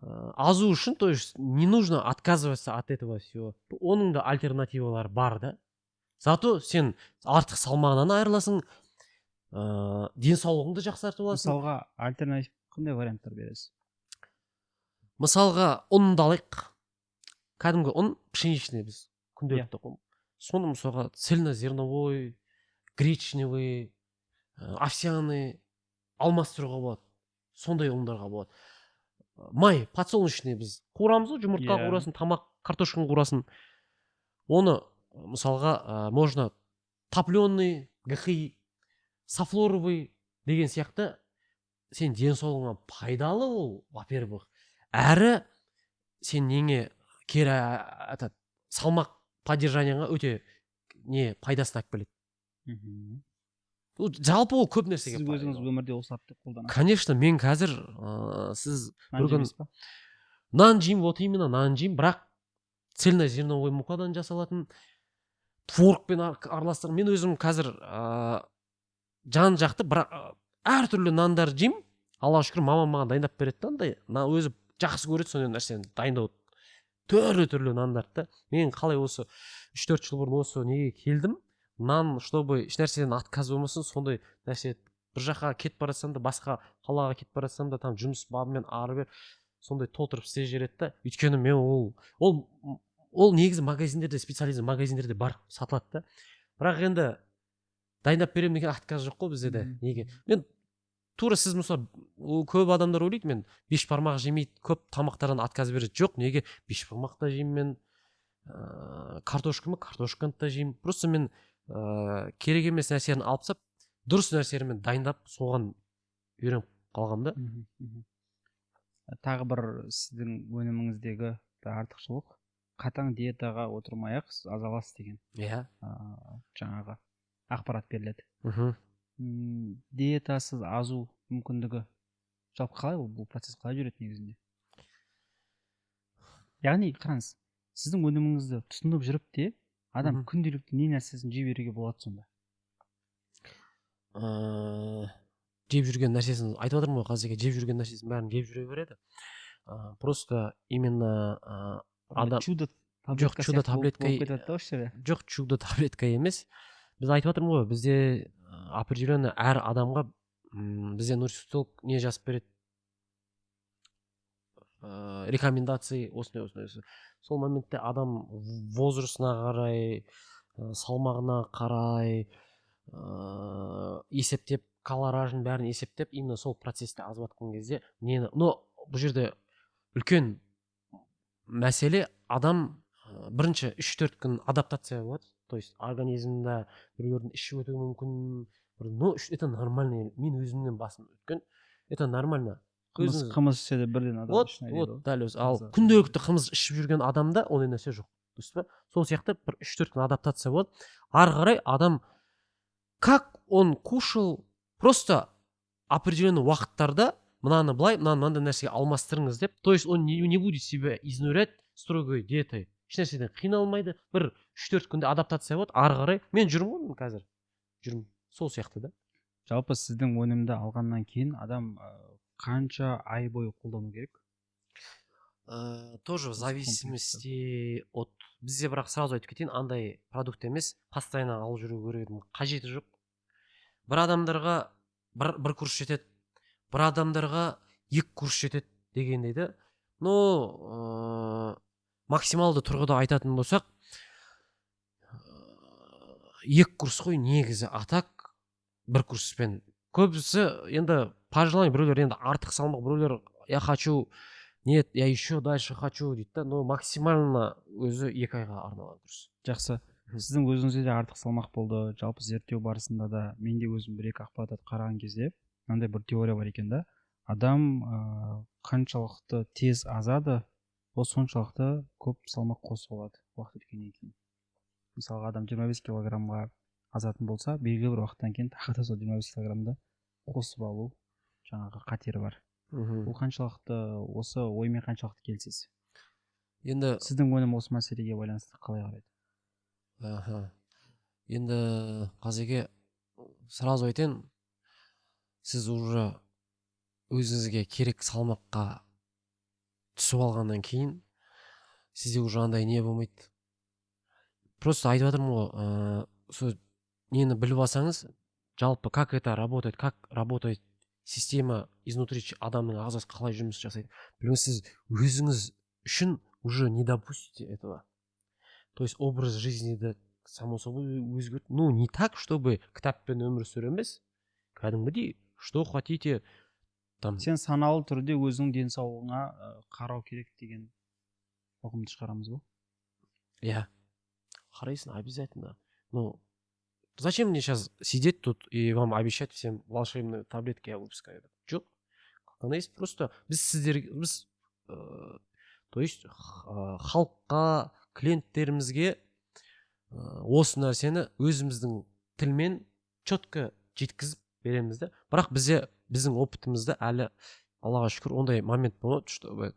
Азу үшін, то есть не нужно отказываться от этого всего. Оның да альтернативалары бар да. Зато сен артық салмағынан айырыласың, денсаулығыңды жақсартып аласың. Мысалға альтернатив қандай варианттар бересіз? Мысалға ұнды алайық. Кәдімгі ұн пшеничный біз күнделікті қоймыз. Соны мысалға цельнозерновой, гречневый, овсяный алмастыруға болады. Сондай ұндарға болады. Май, подсолнечный біз қуырамыз ғой, жұмыртқа қуырасын, тамақ, картошканы қуырасын. Оны мысалға можно топленый, ГХИ, софлоровый деген сияқты сен денсаулығыңа пайдалы ол, во-первых. Әрі сен неңе кері салмақ поддержанияңа өте пайдасын алып келеді. Жалпы ол көп нәрсеге. Сіз өзіңіз өмірде осы апты қолданасыз? Конечно, мен қазір сіз бүгін нан жеймін, вот именно нан жеймін, бірақ цельнозерновой мукадан жасалатын творогпен араластырып, мен өзім қазір жан жақты, бірақ әртүрлі нандар жеймін. Аллаға шүкір, мамам маған дайындап береді да, өзі жақсы көреді сондай нәрсені дайындауды. Түрлі нандарды. Мен қалай осы 3-4 жыл бұрын осы неге келдім, нан, чтобы еш нәрседен отказ болмасын, сондай нәрсе бір жаққа кетіп баратсам да, басқа қалаға кетіп баратсам да, там жұмыс бабымен ары бер сондай толтырып істеп жібереді да. Өйткені мен ол негізі магазиндерде, специализм магазиндерде бар, сатылады да. Бірақ енді дайындап беремін деген отказ жоқ қой бізде де. Неге? Мен тура сіз мысалы көп адамдар ойлайды, мен бешбармақ жемейді, көп тамақтардан отказ береді. Жоқ, неге? Бешбармақ та жеймін мен, картошканы да жеймін. Просто мен керек емес нәрсені алып сап, дұрыс нәрсені дайындап, соған үйреніп қалғам да. Тағы бір сіздің өніміңіздегі артықшылық, қатаң диетаға отырмай-ақ аз аласыз деген. Иә. Жаңағы ақпарат беріледі. диетасыз азу мүмкіндігі жалпы қалай бұл процесс қалай жүреді негізінде? Яғни қараңыз, сіздің өніміңізді тұтынып жүріп те адам күнделікті не нәрсесін жей беруге болады сонда? Жеп жүрген нәрсесін айтып жатырмын ғой, қазірге жеп жүрген нәрсесін бәрін жеп жүре береді. Просто именно адам чудо жоқ, чудо таблетка жоқ, чудо таблетка емес. Біз айтып жатырмын ғой, бізде определенно әр адамға бізде нутрициолог не жазып береді, рекомендации осындай. Сол моментте адам возрастына қарай, салмағына қарай есептеп, калоражын бәрін есептеп, именно сол процессте азып жатқан кезде нені, но бұл жерде үлкен мәселе, адам бірінші 3-4 күн адаптация болады, то есть организмда біреулердің ішіп өтуі мүмкін, но это нормально, мен өзімнен басым өткен, это нормально. Қымыз ішсе де бірден адам ішіне дейді. Вот дәл өзі. Ал күнделікті қымыз ішіп жүрген адамда ондай нәрсе жоқ. Дұрыс па? Сол сияқты бір 3-4 күн адаптация болады. Ары қарай адам как он кушал, просто определенный уақыттарда мынаны былай, мынандай нәрсеге алмастырыңыз деп, то есть он не будет себя изнурять строгой диетой. Ешнәрседен қиналмайды. Бір 3-4 күнде адаптация болады. Ары қарай мен жүрмін ғой қазір. Жүрмін. Сол сияқты да. Жалпы сіздің өнімді алғаннан кейін адам қанша ай бойы қолдану керек? Тоже в зависимости от, бізде бірақ сразу айтып кетейін, андай продукт емес, постоянно алып жүру керектігінің қажеті жоқ. Бір адамдарға бір курс жетеді, бір адамдарға 2 курс жетеді дегендей да. Но максималды тұрғыда айтатын болсақ, 2 курс қой негізі, атак 1 курспен. Көбісі енді по желанию, біреулер енді артық салмақ, біреулер я хочу, нет, я еще дальше хочу дейді да, но максимально өзі 2 айға арналған курс. Жақсы. Сіздің өзіңізде де артық салмақ болды. Жалпы зерттеу барысында да мен де өзім 1-2 ақпарат қараған кезде мынандай бір теория бар екен да. Адам қаншалықты тез азады, ол соншалықты көп салмақ қосып алады уақыт өткеннен кейін. Мысалға адам 25 килограммға азатын болса, белгілі бір уақыттан кейін тағы да сол 25 килограммды қосып алу жаңағы қатері бар. Бұл қаншалықты, осы оймен қаншалықты келісесіз? Енді сіздің өнім осы мәселеге байланысты қалай қарайды? Енді қазірге сразу айтайын, сіз уже өзіңізге керек салмаққа түсіп алғаннан кейін сізде уже андай не болмайды. Просто айтып жатырмын ғой, сол нені біліп алсаңыз, жалпы как это работает, как работает система изнутри адамның ағзасы қалай жұмыс жасайды. Біліңіз, сіз өзіңіз үшін уже не допустите этого. То есть образ жизни само собой өзгерт. Ну, не так, чтобы кітаппен өмір сүру емес, кәдімгідей, что хотите там. Сен саналы түрде өзің денсаулығыңа қарау керек деген ұғымды шығарамыз ба? Я. Қарайсың, обязательно. Ну, зачем мне сейчас сидеть тут и вам обещать всем волшебные таблетки я выпускаю? Жоқ. Она есть просто біз то есть халыққа, клиенттерімізге осы нәрсені өзіміздің тілмен четко жеткізіп береміз да. Бірақ біздің опытымызда әлі, Аллаға шүкір, ондай момент болмады, чтобы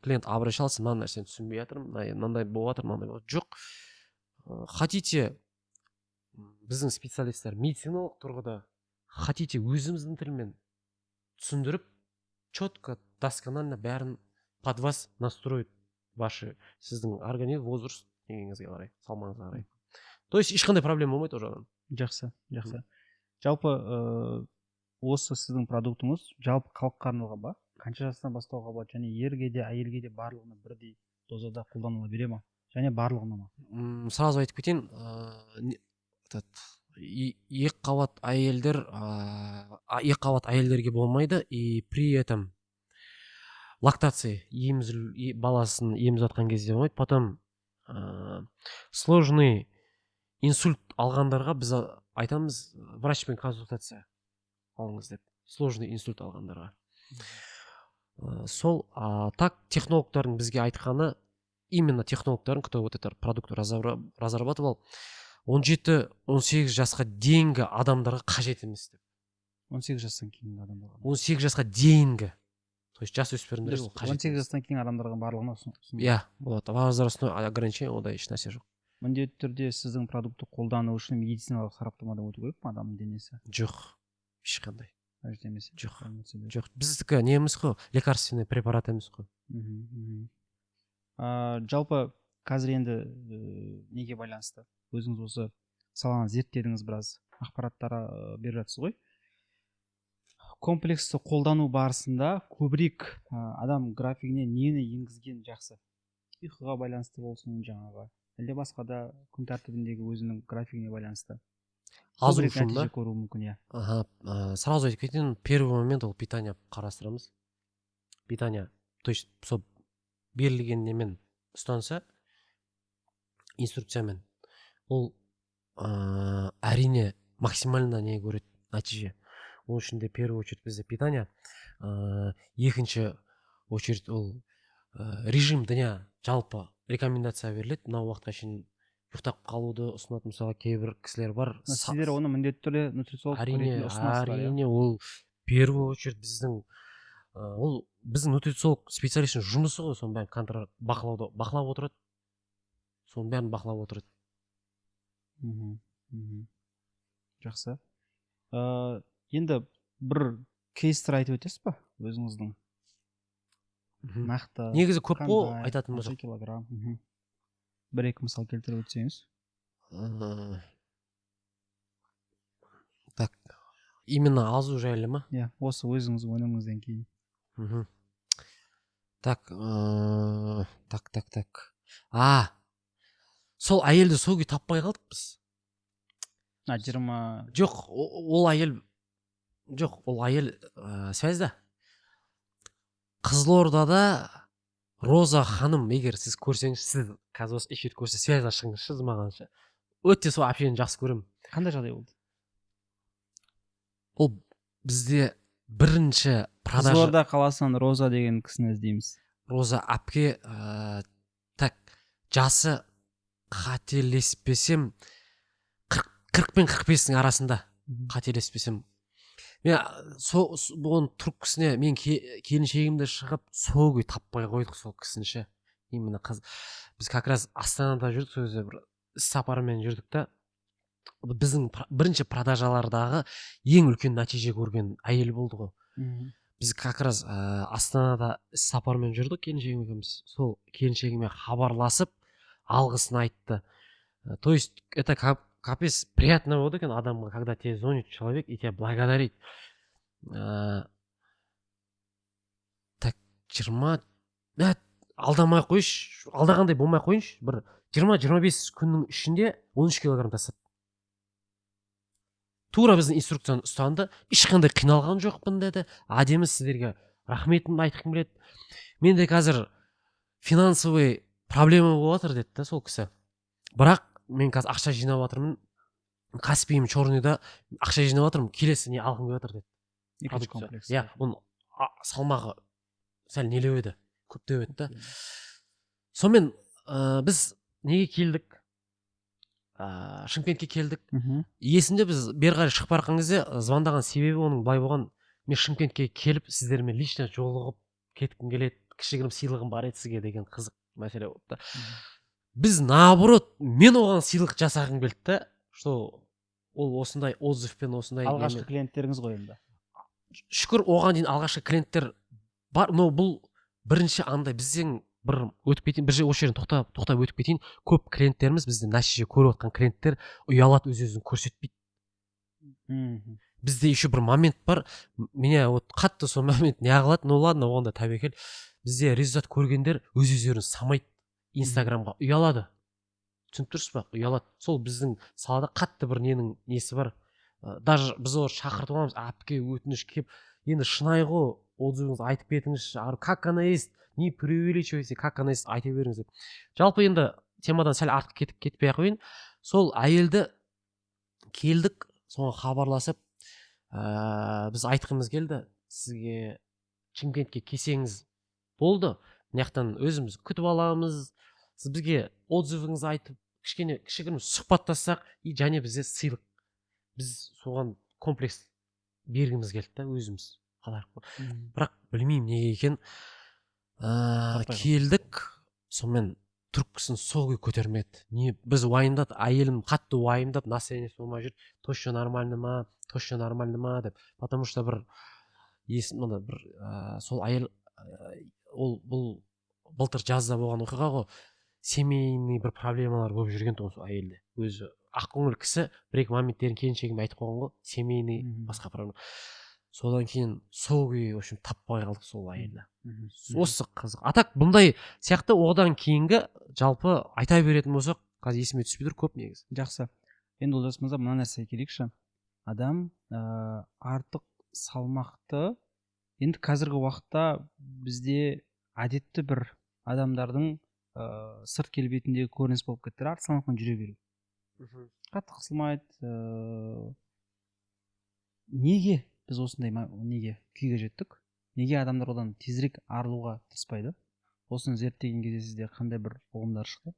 клиент обращался, мына нәрсені түсінбей жатырмын, мынандай болып жатыр, мынандай болып жатыр. Жоқ. Хотите, біздің специалисттер медициналық тұрғыда, хотите өзіміздің тілмен түсіндіріп, четко, досконально бәрін под вас настроить ваши, сіздің организм, возраст дегеніңізге қарай, салмағыңызға қарай. То есть ешқандай проблема болмайды ол жағынан. Жақсы. Жалпы осы сіздің продуктыңыз жалпы халыққа арналған ба? Қанша жастан бастауға болады, және ерге де әйелге де барлығына бірдей дозада қолданыла бере ма? Және барлығына ма? Сразу айтып кетейін, 2 қабат әйелдерге болмайды, и при этом лактация, баласын емізіп жатқан кезде болмайды. Потом сложный инсульт алғандарға біз айтамыз, врачпен консультация алыңыз деп. Сложный инсульт алғандарға. Сол, так технологтардың бізге айтқаны, именно технологтардың, кто вот этот продукт разрабатывал, 17-18 жасқа дейінгі адамдарға қажет емес деп. 18 жастан кейінгі адамдарға. 18 жасқа дейінгі. То есть жасөспірімдер ол қажет. 18 жастан кейін адамдарға барлығына Иә, болады. Возрастной ограничение, ондай ешнәрсе жоқ. Міндетті түрде сіздің продукты қолдану үшін медициналық сараптамадан өту керек пе адамның денесі? Жоқ, ешқандай. Демесе. Жоқ. Біздікі не емес қой, лекарственный препарат емес қой. Жалпы қазір енді неге байланысты? Өзіңіз осы саланы зерттедіңіз, біраз ақпараттар беріп жатсыз ғой. Комплексті қолдану барысында көбірек адам графигіне нені енгізген жақсы? Ұйқыға байланысты болсын жаңағы, әлде басқа да күн тәртібіндегі өзінің графигіне байланысты. Азу үшін ба? Көру мүмкін, иә. Сразу айтып кетейін, первый момент ол питание қарастырамыз. Питание, то есть сол берілген немен ұстанса, инструкциямен, ол әрине максимально не көреді нәтиже. Оның ішінде первый очередь бізде питание, екінші очередь ол режим дня жалпы рекомендация беріледі. Мына уақытқа шейін ұйықтап қалуды ұсынатын мысалы кейбір кісілер бар. Сіздер оны міндетті түрде нутрициолог ретінде ұсынасыздар. Әрине, ол первый очередь біздің нутрициолог специалистің жұмысы ғой, соның бәрін бақылап отырады. Соның бәрін бақылап отырады. Жақсы. Енді бір кейстер айтып өтесіз ба өзіңіздің? Нақты. Негізі көп қой айтатын болсақ. Килограмм. Бір-екі мысал келтіріп өтсеңіз. Так, именно азу жайлы ма? Иә, осы өзіңіздің өніміңізден кейін. Так. Сол әйелді сол күй таппай қалдық біз. 20. Жоқ, ол әйел связьда. Қызылордада Роза ханым, егер сіз көрсеңіз, сіз қазір осы эфир көрсе, связьда шығыңызшы мағанша. Өте сол общение жақсы көремін. Қандай жағдай болды? Ол бізде бірінші продажа. Қызылорда қаласынан Роза деген кісіні іздейміз. Роза апке, так, жасы қателеспесем 40 пен 45-дің арасында, қателеспесем. Мен бұған тұрып кісіне, мен келіншегімді шығып, сол күй таппай қойдық сол кісінші. Именно біз как раз Астанада жүрдік, сол кезде бір сапармен жүрдік та, біздің бірінші продажалардағы ең үлкен нәтиже көрген әйел болды ғой. Біз как раз Астанада сапармен жүрдік келіншегіміз. Сол келіншегіме хабарласып, алғысын айтты. То есть, это капец приятно болды екен адамға, когда тебе звонит человек и тебя благодарит. Так, 20, алдамай қойшы, алдағандай болмай қойыншы, бір 20-25 күннің ішінде 13 килограмм тастады. Тура біздің инструкцияны ұстанды, ешқандай қиналған жоқпын деді. Әдемі, сіздерге рахметімді айтқым келеді. Менде қазір финансовый проблема болып жатыр деді сол кісі. Бірақ мен қазір ақша жинап жатырмын. Каспиім Черныйда ақша жинап жатырмын. Келесі не алғым келіп жатыр деді. Екінші комплекс. Иә, оның салмағы сәл нелеу еді, көптеу еді. Сонымен біз неге келдік? Шымкентке келдік. Есімде біз бері қарай шығып бара жатқан кезде звондаған себебі оның былай болған. Мен Шымкентке келіп, сіздермен лично жолығып кеткім келеді. Кішігірім сыйлығым бар еді сізге деген қызық мәселе болды. Біз наоборот, мен оған сыйлық жасағым келді да, что ол осындай отзывпен осындай алғашқы клиенттеріңіз ғой енді. Шүкір, оған дейін алғашқы клиенттер бар, но бұл бірінші андай бізден бір өтіп кетейін, бір осы жерден тоқтап өтіп кетейін. Көп клиенттеріміз, бізде нәтиже көріп отқан клиенттер ұялады, өз-өзін көрсетпейді. Бізде еще бір момент бар, меня вот қатты сол момент не қылады, ну ладно, оғанда тәуекел. Бізде результат көргендер өз-өздерін самайды, Инстаграмға ұялады. Түсініп тұрсыз ба? Ұялады. Сол біздің салада қатты бір несі бар. Даже біз олар шақыртып аламыз, апке өтініш кеп, енді шынайы ғой, отзывыңызды айтып кетіңізші, как она есть, не преувеличивайте, как она есть, айта беріңіз. Жалпы енді темадан сәл артық кетпей ақ қойын. Сол әйелді келдік, соған хабарласып, біз айтқымыз келді, сізге Шымкентке келсеңіз болды, мынаяқтан өзіміз күтіп аламыз, сіз бізге отзывыңызды айтып, кішігірім сұхбаттассақ и және бізде сыйлық, біз соған комплекс бергіміз келді да өзіміз қалайық. Бірақ білмеймін неге екен, келдік, сонымен трубкасын сол күйі көтермеді. Не, біз уайымдады, әйелім қатты уайымдап, настроение болмай жүр, точно нормально ма деп. Потому что бір сол әйел, ол бұл былтыр жазда болған оқиға ғой, семейный бір проблемалар болып жүрген тұғын сол әйелде. Өзі ақкөңіл кісі бір-екі моменттерін келіншегіме айтып қойған ғой, семейный басқа проблема. Содан кейін сол күйі, в общем, таппай қалдық сол әйелді. Осы қызық. Атак бұндай сияқты одан кейінгі жалпы айта беретін болсақ, қазір есіме түспей тұр көп негізі. Жақсы. Енді Олжас мырза, мына нәрсеге келейікші. Адам артық салмақты, енді қазіргі уақытта бізде әдетті бір адамдардың сырт келбетіндегі көрініс болып кетті, артық салмақпен жүре беру. Қатты қысылмайды. Неге біз осындай күйге жеттік? Неге адамдар одан тезірек арылуға тырыспайды? Осыны зерттеген кезде сізде қандай бір ұғымдар шықты?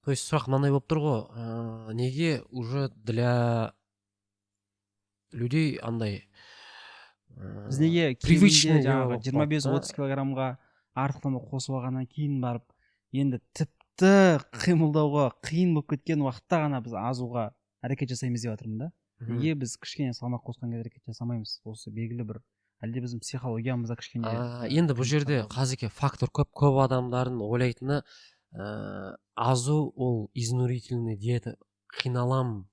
То есть сұрақ мынандай болып тұр ғой, неге уже для людей андай біз неге привычный 25-30 килограммға артықтама қосып алғаннан кейін барып, енді тіпті қимылдауға қиын болып кеткен уақытта ғана біз азуға әрекет жасаймыз деп жатырмын да. Неге біз кішкене салмақ қосқан кезде әрекет жасамаймыз? Осы белгілі бір, әлде біздің психологиямызда кішкене? Енді бұл жерде қазіргі фактор көп адамдардың ойлайтыны, азу ол изнурительный диета, қиналам,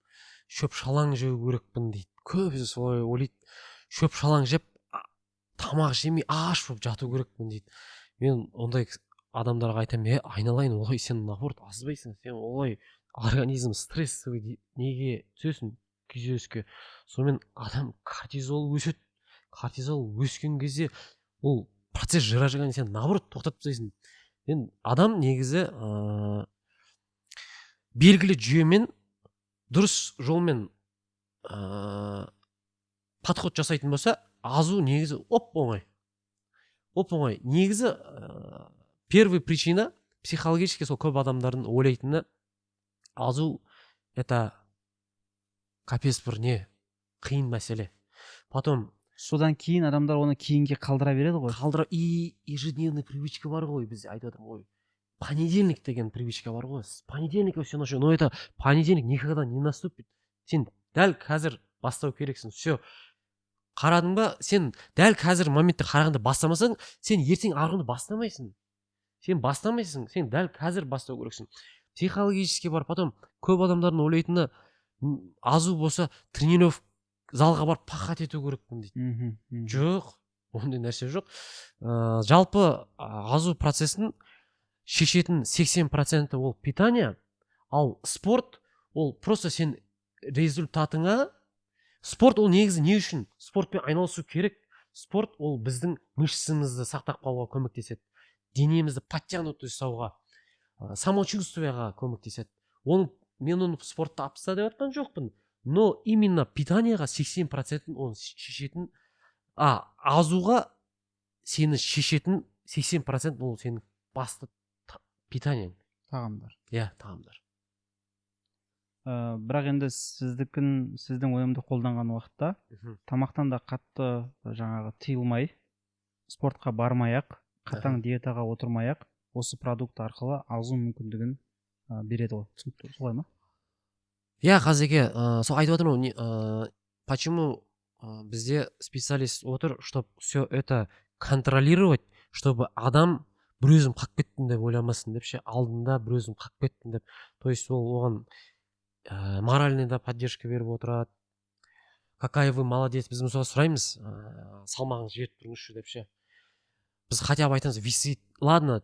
шөп шалаң жеу керекпін дейді. Көбісі солай ойлайды, шөп шалаң жеп тамақ жемей аш болып жату керекпін дейді. Мен ондай адамдарға айтамын, айналайын, олай сен наоборот азбайсың, сен олай организм стрессовый неге түсесің күйзеліске. Сонымен адам кортизол өседі. Кортизол өскен кезде ол процесс жыра-жыған сен наоборот тоқтатып тастайсың. Мен адам негізі белгілі жүйемен, дұрыс жолмен подход жасайтын болса, азу негізі оп-оңай. Негізі первый причина психологически сол көп адамдардың ойлайтыны, азу это капец бір не, қиын мәселе. Потом содан кейін адамдар оны кейінге қалдыра береді ғой. И ежедневный привычка бар ғой, біз айтып отырмын ғой. Понедельник деген привычка бар ғой. Понедельник все начало, но это понедельник никогда не наступит. Сен дәл қазір бастау керексің. Все. Қарадың ба, сен дәл қазір моментте қарағанда бастамасаң, сен ертең арғынды бастамайсың. Сен дәл қазір бастау керексің. Психологически бар. Потом көп адамдардың ойлайтыны, азу болса тренировка залға барып пахат ету керекпін дейді. Жоқ, ондай нәрсе жоқ. Жалпы азу процесін шешетін 80% ол питание, ал спорт ол просто сен результатыңа, спорт ол негізі не үшін? Спортпен айналысу керек. Спорт ол біздің мышцамызды сақтап қалуға көмектеседі. Денемізді подтянутый ұстауға, самочувствияға көмектеседі. Мен оны спортта апса деп жатқан жоқпын. Но именно питаниеға 80% оны шешетін, азуға сені шешетін 80% ол сенің басты питаниең. Тағамдар. Тағамдар. Бірақ енді сіздің ойымды қолданған уақытта тамақтан да қатты жаңағы тыйылмай, спортқа бармай-ақ, қатаң диетаға отырмай-ақ, осы продукт арқылы азу мүмкіндігін береді ғой. Солай ма? Қазірге сол айтып отырмын, почему бізде специалист отыр, чтобы все это контролировать, чтобы адам бір өзім қақ кеттім деп ойламасын деп ше, алдында бір өзім қақ кеттім деп. То есть ол оған моральный да поддержка беріп отырады. Какая вы молодец, біз мысалы сұраймыз, салмағыңыз жетіп тұрыңызшы деп ше. Біз хотя бы айтамыз, висит. Ладно,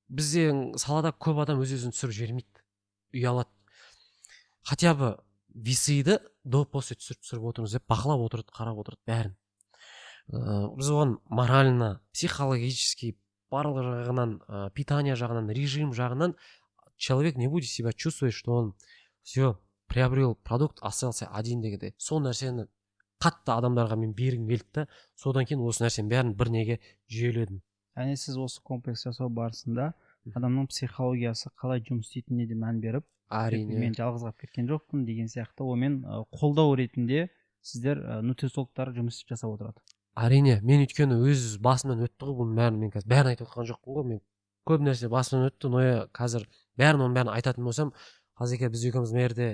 бізде салада көп адам өз-өзін түсіріп жібермейді, ұялады. Хотя бы висиді до после түсіріп отырыңыз деп бақылап отырды, қарап отырды бәрін. Біз оған морально, психологически, барлық жағынан, питание жағынан, режим жағынан человек не будет себя чувствовать, что он все приобрел продукт, остался один дегенде. Сол нәрсені қатты адамдарға мен бергім келді да, содан кейін осы нәрсенің бәрін бір неге жүйеледім. Яғни сіз осы комплекс жасау барысында адамның психологиясы қалай жұмыс істейтініне де мән беріп, әрине мен жалғыз қалып кеткен жоқпын деген сияқты онымен қолдау ретінде сіздер нутрициологтар жұмыс жасап отырады. әрине мен өйткені өз басымнан өтті ғой бұның бәрін, мен қазір бәрін айтып отқан жоқпын ғой, мен көп нәрсе басымнан өтті, но қазір оның бәрін айтатын болсам, қазір біз екеуміз мына жерде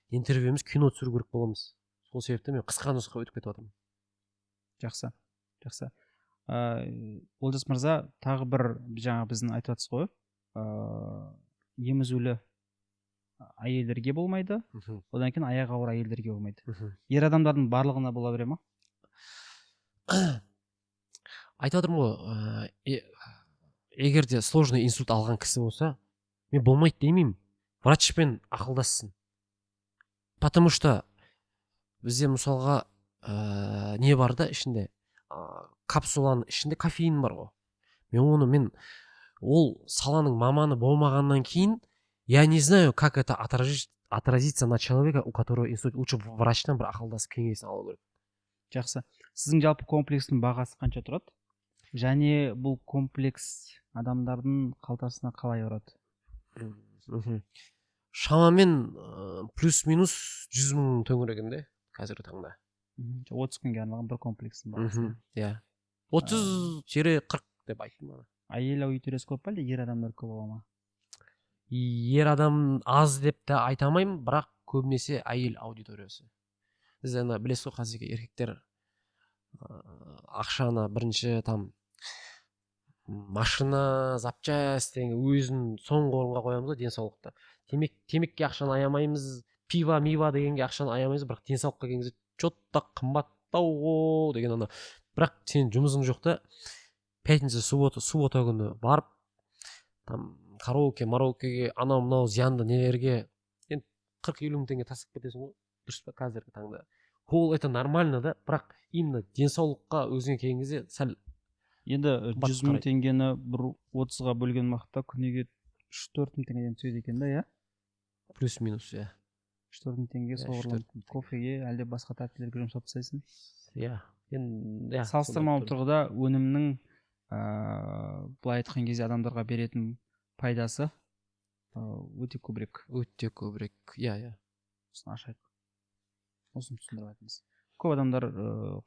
интервьюіміз кино түсіру керек боламыз. Сол себепті мен қысқа нұсқа өтіп кетіп жатырмын. Жақсы. Олжас мырза, тағы бір жаңа біздің айтып жатсыз ғой, емізулі әйелдерге болмайды, одан кейін аяғы ауыр әйелдерге болмайды. Ер адамдардың барлығына бола бере ма? Айтып отырмын ғой, егер де сложный инсульт алған кісі болса, мен болмайды демеймін, врачпен ақылдассын. Потому что бізде мысалға не бар да ішінде, капсуланың ішінде кофеин бар ғой. Мен ол саланың маманы болмағаннан кейін, я не знаю, как это отразится на человека, у которого инсульт. Лучше врачтан бір ақылдасып кеңесін алу керек. Жақсы. Сіздің жалпы комплекстің бағасы қанша тұрады? Және бұл комплекс адамдардың қалтасына қалай ұрады? Шамамен плюс-минус 100 мың төңірегінде қазіргі таңда. 30 күнге арналған бір комплекстің бағасы. 30-40 деп айттым ана. Әйел аудиториясы көп па, әлде ер адамдар көп бола ма? Ер адам аз деп те айта алмаймын, бірақ көбінесе әйел аудиториясы. Біз білесіз ғой, қазіргі еркектер ақшаны бірінші машина, запчасть өзін соңғы орынға қоямыз ғой денсаулықта. Темекке ақшаны аямаймыз, пива дегенге ақшаны аямаймыз, бірақ денсаулыққа келген кезде чотта қымбаттау ғой деген ана. Бірақ сен жұмысың жоқ та, пятница, суббота күні барып, караоке-марокеге, анау-мынау зиянды нелерге 40-50 мың теңге тасып кетесің ғой, дұрыс па қазіргі таңда? Ол это нормально да, бірақ именно денсаулыққа өзіңе келген кезде сәл. Енді 100 мың теңгені 30-ға бөлген уақытта күніге 3-4 мың теңгеден түседі екен да, Плюс-минус, 3-4 мың теңге соғырлы кофеге, әлде басқа тәттілерге жұмсап тастайсың? Салыстырмалы тұрғыда өнімнің былай айтқан кезде адамдарға беретін пайдасы өте көбірек. Осыны ашайық. Осыны түсіндіріп айтыңыз. Көп адамдар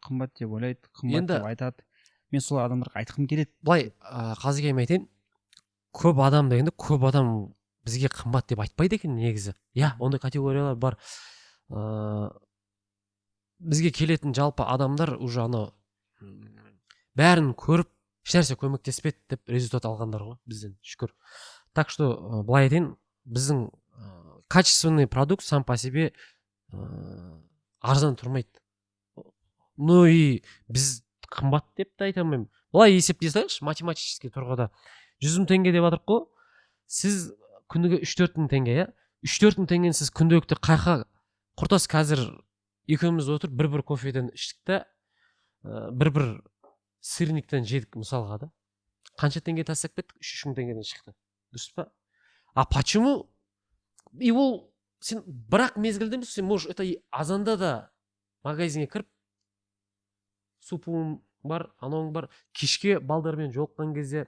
қымбат деп ойлайды, қымбат деп айтады. Мен сол адамдарға айтқым келеді. Былай қазірге мен айтайын, көп адам дегенде, көп адам бізге қымбат деп айтпайды екен негізі. Ондай категориялар бар. Бізге келетін жалпы адамдар уже бәрін көріп, ешнәрсе көмектеспеді деп результат алғандар ғой бізден, шүкір. Так что былай айтайын, біздің качественный продукт сам по себе арзан тұрмайды. Ну и біз қымбат деп те айта алмаймын. Былай есептей салайықшы, математически тұрғыда 100 мың теңге деп жатырық қой. Сіз күніге 3-4 мың теңге, 3-4 мың теңгені сіз күнделікті қайқа құртасыз. Қазір екеуміз отырып бір кофеден іштік та, бір сырниктен жедік мысалға да. Қанша теңге тастап кеттік? 3 мың теңгеден шықты. Дұрыс па? Почему? И ол сен бірақ мезгілде емес, сен можешь это азанда да магазинге кіріп, супуың бар, анауың бар, кешке балдармен жолыққан кезде,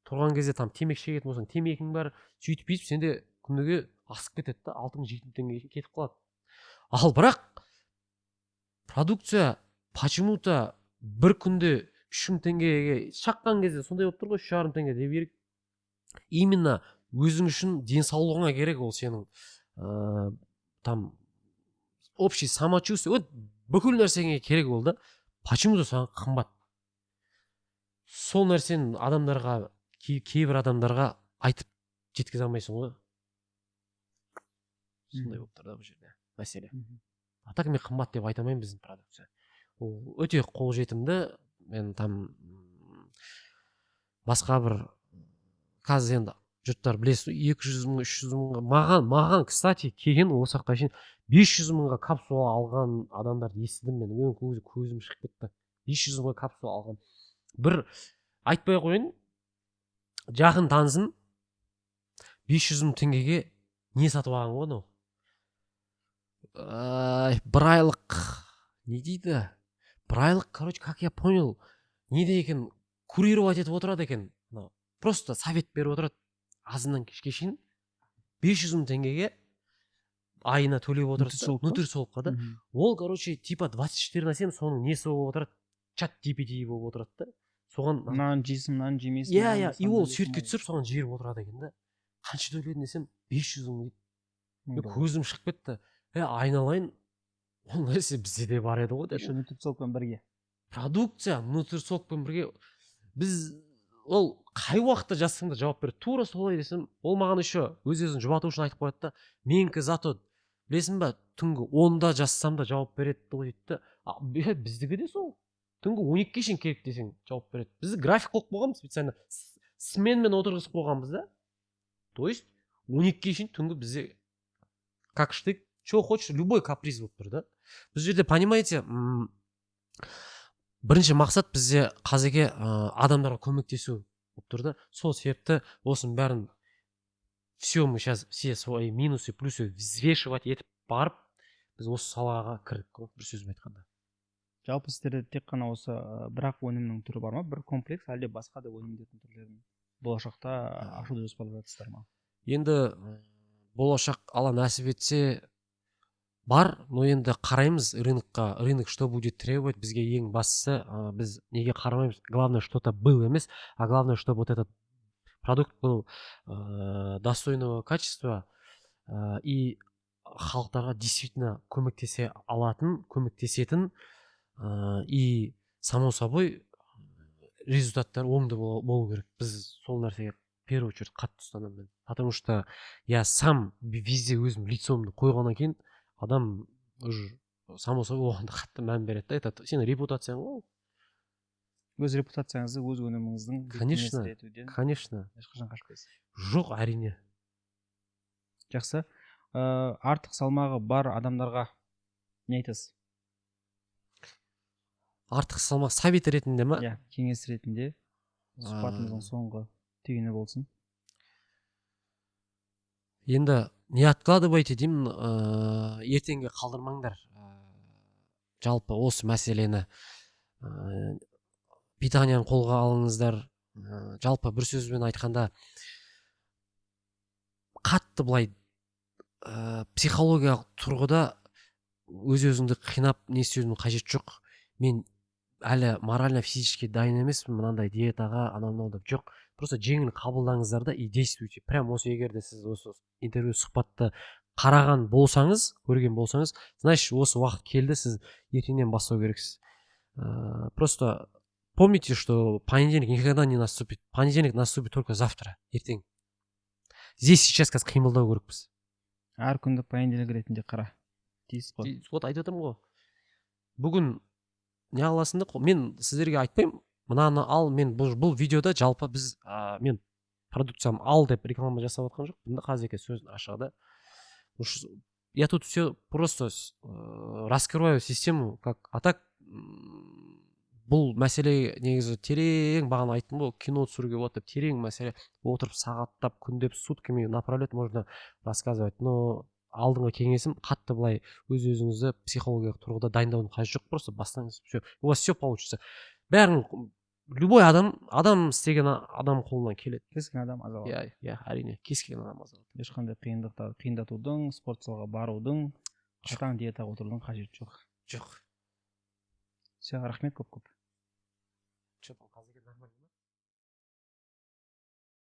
тұрған кезде темекі шегетін болсаң, темекің бар, сөйтіп бүйтіп сенде күніге асып кетеді да, 6-7 теңге кетіп қалады. Ал бірақ продукция почему-то бір күнде 3 мың теңгеге шаққан кезде сондай болып тұр ғой, 3,5 теңге деп берік. Именно өзің үшін денсаулығыңа керек ол сенің общий самочувствие, бүкіл нәрсеңе керек ол да. Почему-то саған қымбат. Сол нәрсені адамдарға, кейбір адамдарға айтып жеткізе алмайсың ғой. Сондай болып тұр да бұл жерде мәселе. Так мен қымбат деп айта алмаймын біздің продукция. Ол өте қолжетімді. Мен басқа бір қазір енді жұрттар білесіз, 200 мың, 300 мыңға, маған, кстати, келген осы уақытқа шейін 500 мыңға капсула алған адамдарды естідім мен. Көзім шығып кетті. 500 мыңға капсула алған. Бір айтпай қойын, жақын танысым 500 мың теңгеге не сатып алған ғой анау? Бір айлық, не дейді? Бір айлық, короче, как я понял, не де екен, курировать етіп отырады екен. Просто совет беріп отырады. азынан кешке шейін 500 мың теңгеге айына төлеп отырды нутрициологқа да. Ол, короче, типа 24/7 соның несі болып отырады, чат GPT болып отырады да. Соған мынаны жейсің, мынаны жемейсің. Иә, и ол суретке түсіріп соған жіберіп отырады екен да. Қанша төледің десем 500 мың дейді. Көзім шығып кетті. Айналайын, ол нәрсе бізде де бар еді ғой деді. Нутрициологпен бірге. Продукция нутрициологпен бірге. Біз ол қай уақытта жазсаң да жауап береді. Тура солай десем, ол маған еще өз-өзін жұбату үшін айтып қояды да. Менікі зато білесің ба, түнгі 10-да жазсам да жауап береді ғой дейді. Біздікі де сол. Түнгі 12-ге шейін керек десең жауап береді. Бізді график қойып қойғанбыз специально. Сменмен отырғызып қойғанбыз да. То есть 12-ге шейін түнгі бізде как штык, что хочешь, любой каприз болып тұр да. Біз жерде, понимаете, бірінші мақсат бізде қазірге адамдарға көмектесу болып тұр да. Сол себепті осының бәрін все мы сейчас все свои минусы плюсы взвешивать етіп барып біз осы салаға кірдік қой, бір сөзбен айтқанда. Жалпы сіздерде тек қана осы бірақ өнімнің түрі бар ма? Бір комплекс әлде басқа да өнімдердің түрлерін болашақта ашуды жоспарлап жатсыздар ма? Енді болашақ Алла нәсіп етсе бар, но енді қараймыз рынокқа, рынок что будет требовать, бізге ең бастысы біз неге қарамаймыз, главное что-то был емес, а главное, чтобы вот этот продукт был достойного качества и халықтарға действительно көмектесе алатын, көмектесетін и само собой результаттар оңды болу керек. Біз сол нәрсеге в первую очередь қатты ұстанамын. Потому что я сам везде өзім лицомды қойғаннан кейін адам уже само собой оған қатты мән береді да. Это сенің репутацияң ғой. Өз репутацияңызды, өз өніміңіздің конечно ешқашан қашпайсыз. Жоқ, әрине. Жақсы. Артық салмағы бар адамдарға не айтасыз? Артық салмақ совет ретінде ма? Иә, кеңес ретінде сұхбатымыздың соңғы түйіні болсын. Енді не откладывайте деймін, ертеңге қалдырмаңдар. Жалпы осы мәселені питанияны қолға алыңыздар. Жалпы бір сөзбен айтқанда қатты былай психологиялық тұрғыда өз-өзіңді қинап не істеудің қажет жоқ. Мен әлі морально физически дайын емеспін мынандай диетаға, анау деп жоқ. Просто жеңіл қабылдаңыздар да и действуйте. Прям осы егерде сіз осы интервью сұхбатты қараған болсаңыз, көрген болсаңыз, значит осы уақыт келді, сіз ертеңнен бастау керексіз. Просто помните, что понедельник никогда не наступит. Понедельник наступит только завтра, ертең. Здесь сейчас қазір қимылдау керекпіз. Әр күнді понедельник ретінде қара. Дейсіз ғой. Вот айтып отырмын ғой. Бүгін не аласыңды, мен сіздерге айтпаймын, мынаны ал, мен бұл видеода жалпы біз мен продукциям ал деп реклама жасап отқан жоқ. Бұнда қазіргі сөздің ашығы да. Я тут все просто раскрываю систему, как а так бұл мәселе негізі терең, бағана айттым ғой, кино түсіруге болады деп терең мәселе, отырып сағаттап күндеп сутками напролет можно рассказывать. Но алдыңғы кеңесім қатты былай өз-өзіңізді психологиялық тұрғыда дайындаудың қажеті жоқ, просто бастаңыз, все, у вас все получится. Бәрін любой адам істеген адам қолынан келеді. Кез келген адам аза алады. Иә, әрине, кез келген адам аза алады. Ешқандай қиындатудың, спорт залға барудың, қатаң диетаға отырудың қажеті жоқ. Жоқ. Все, рахмет көп. Что там қазір?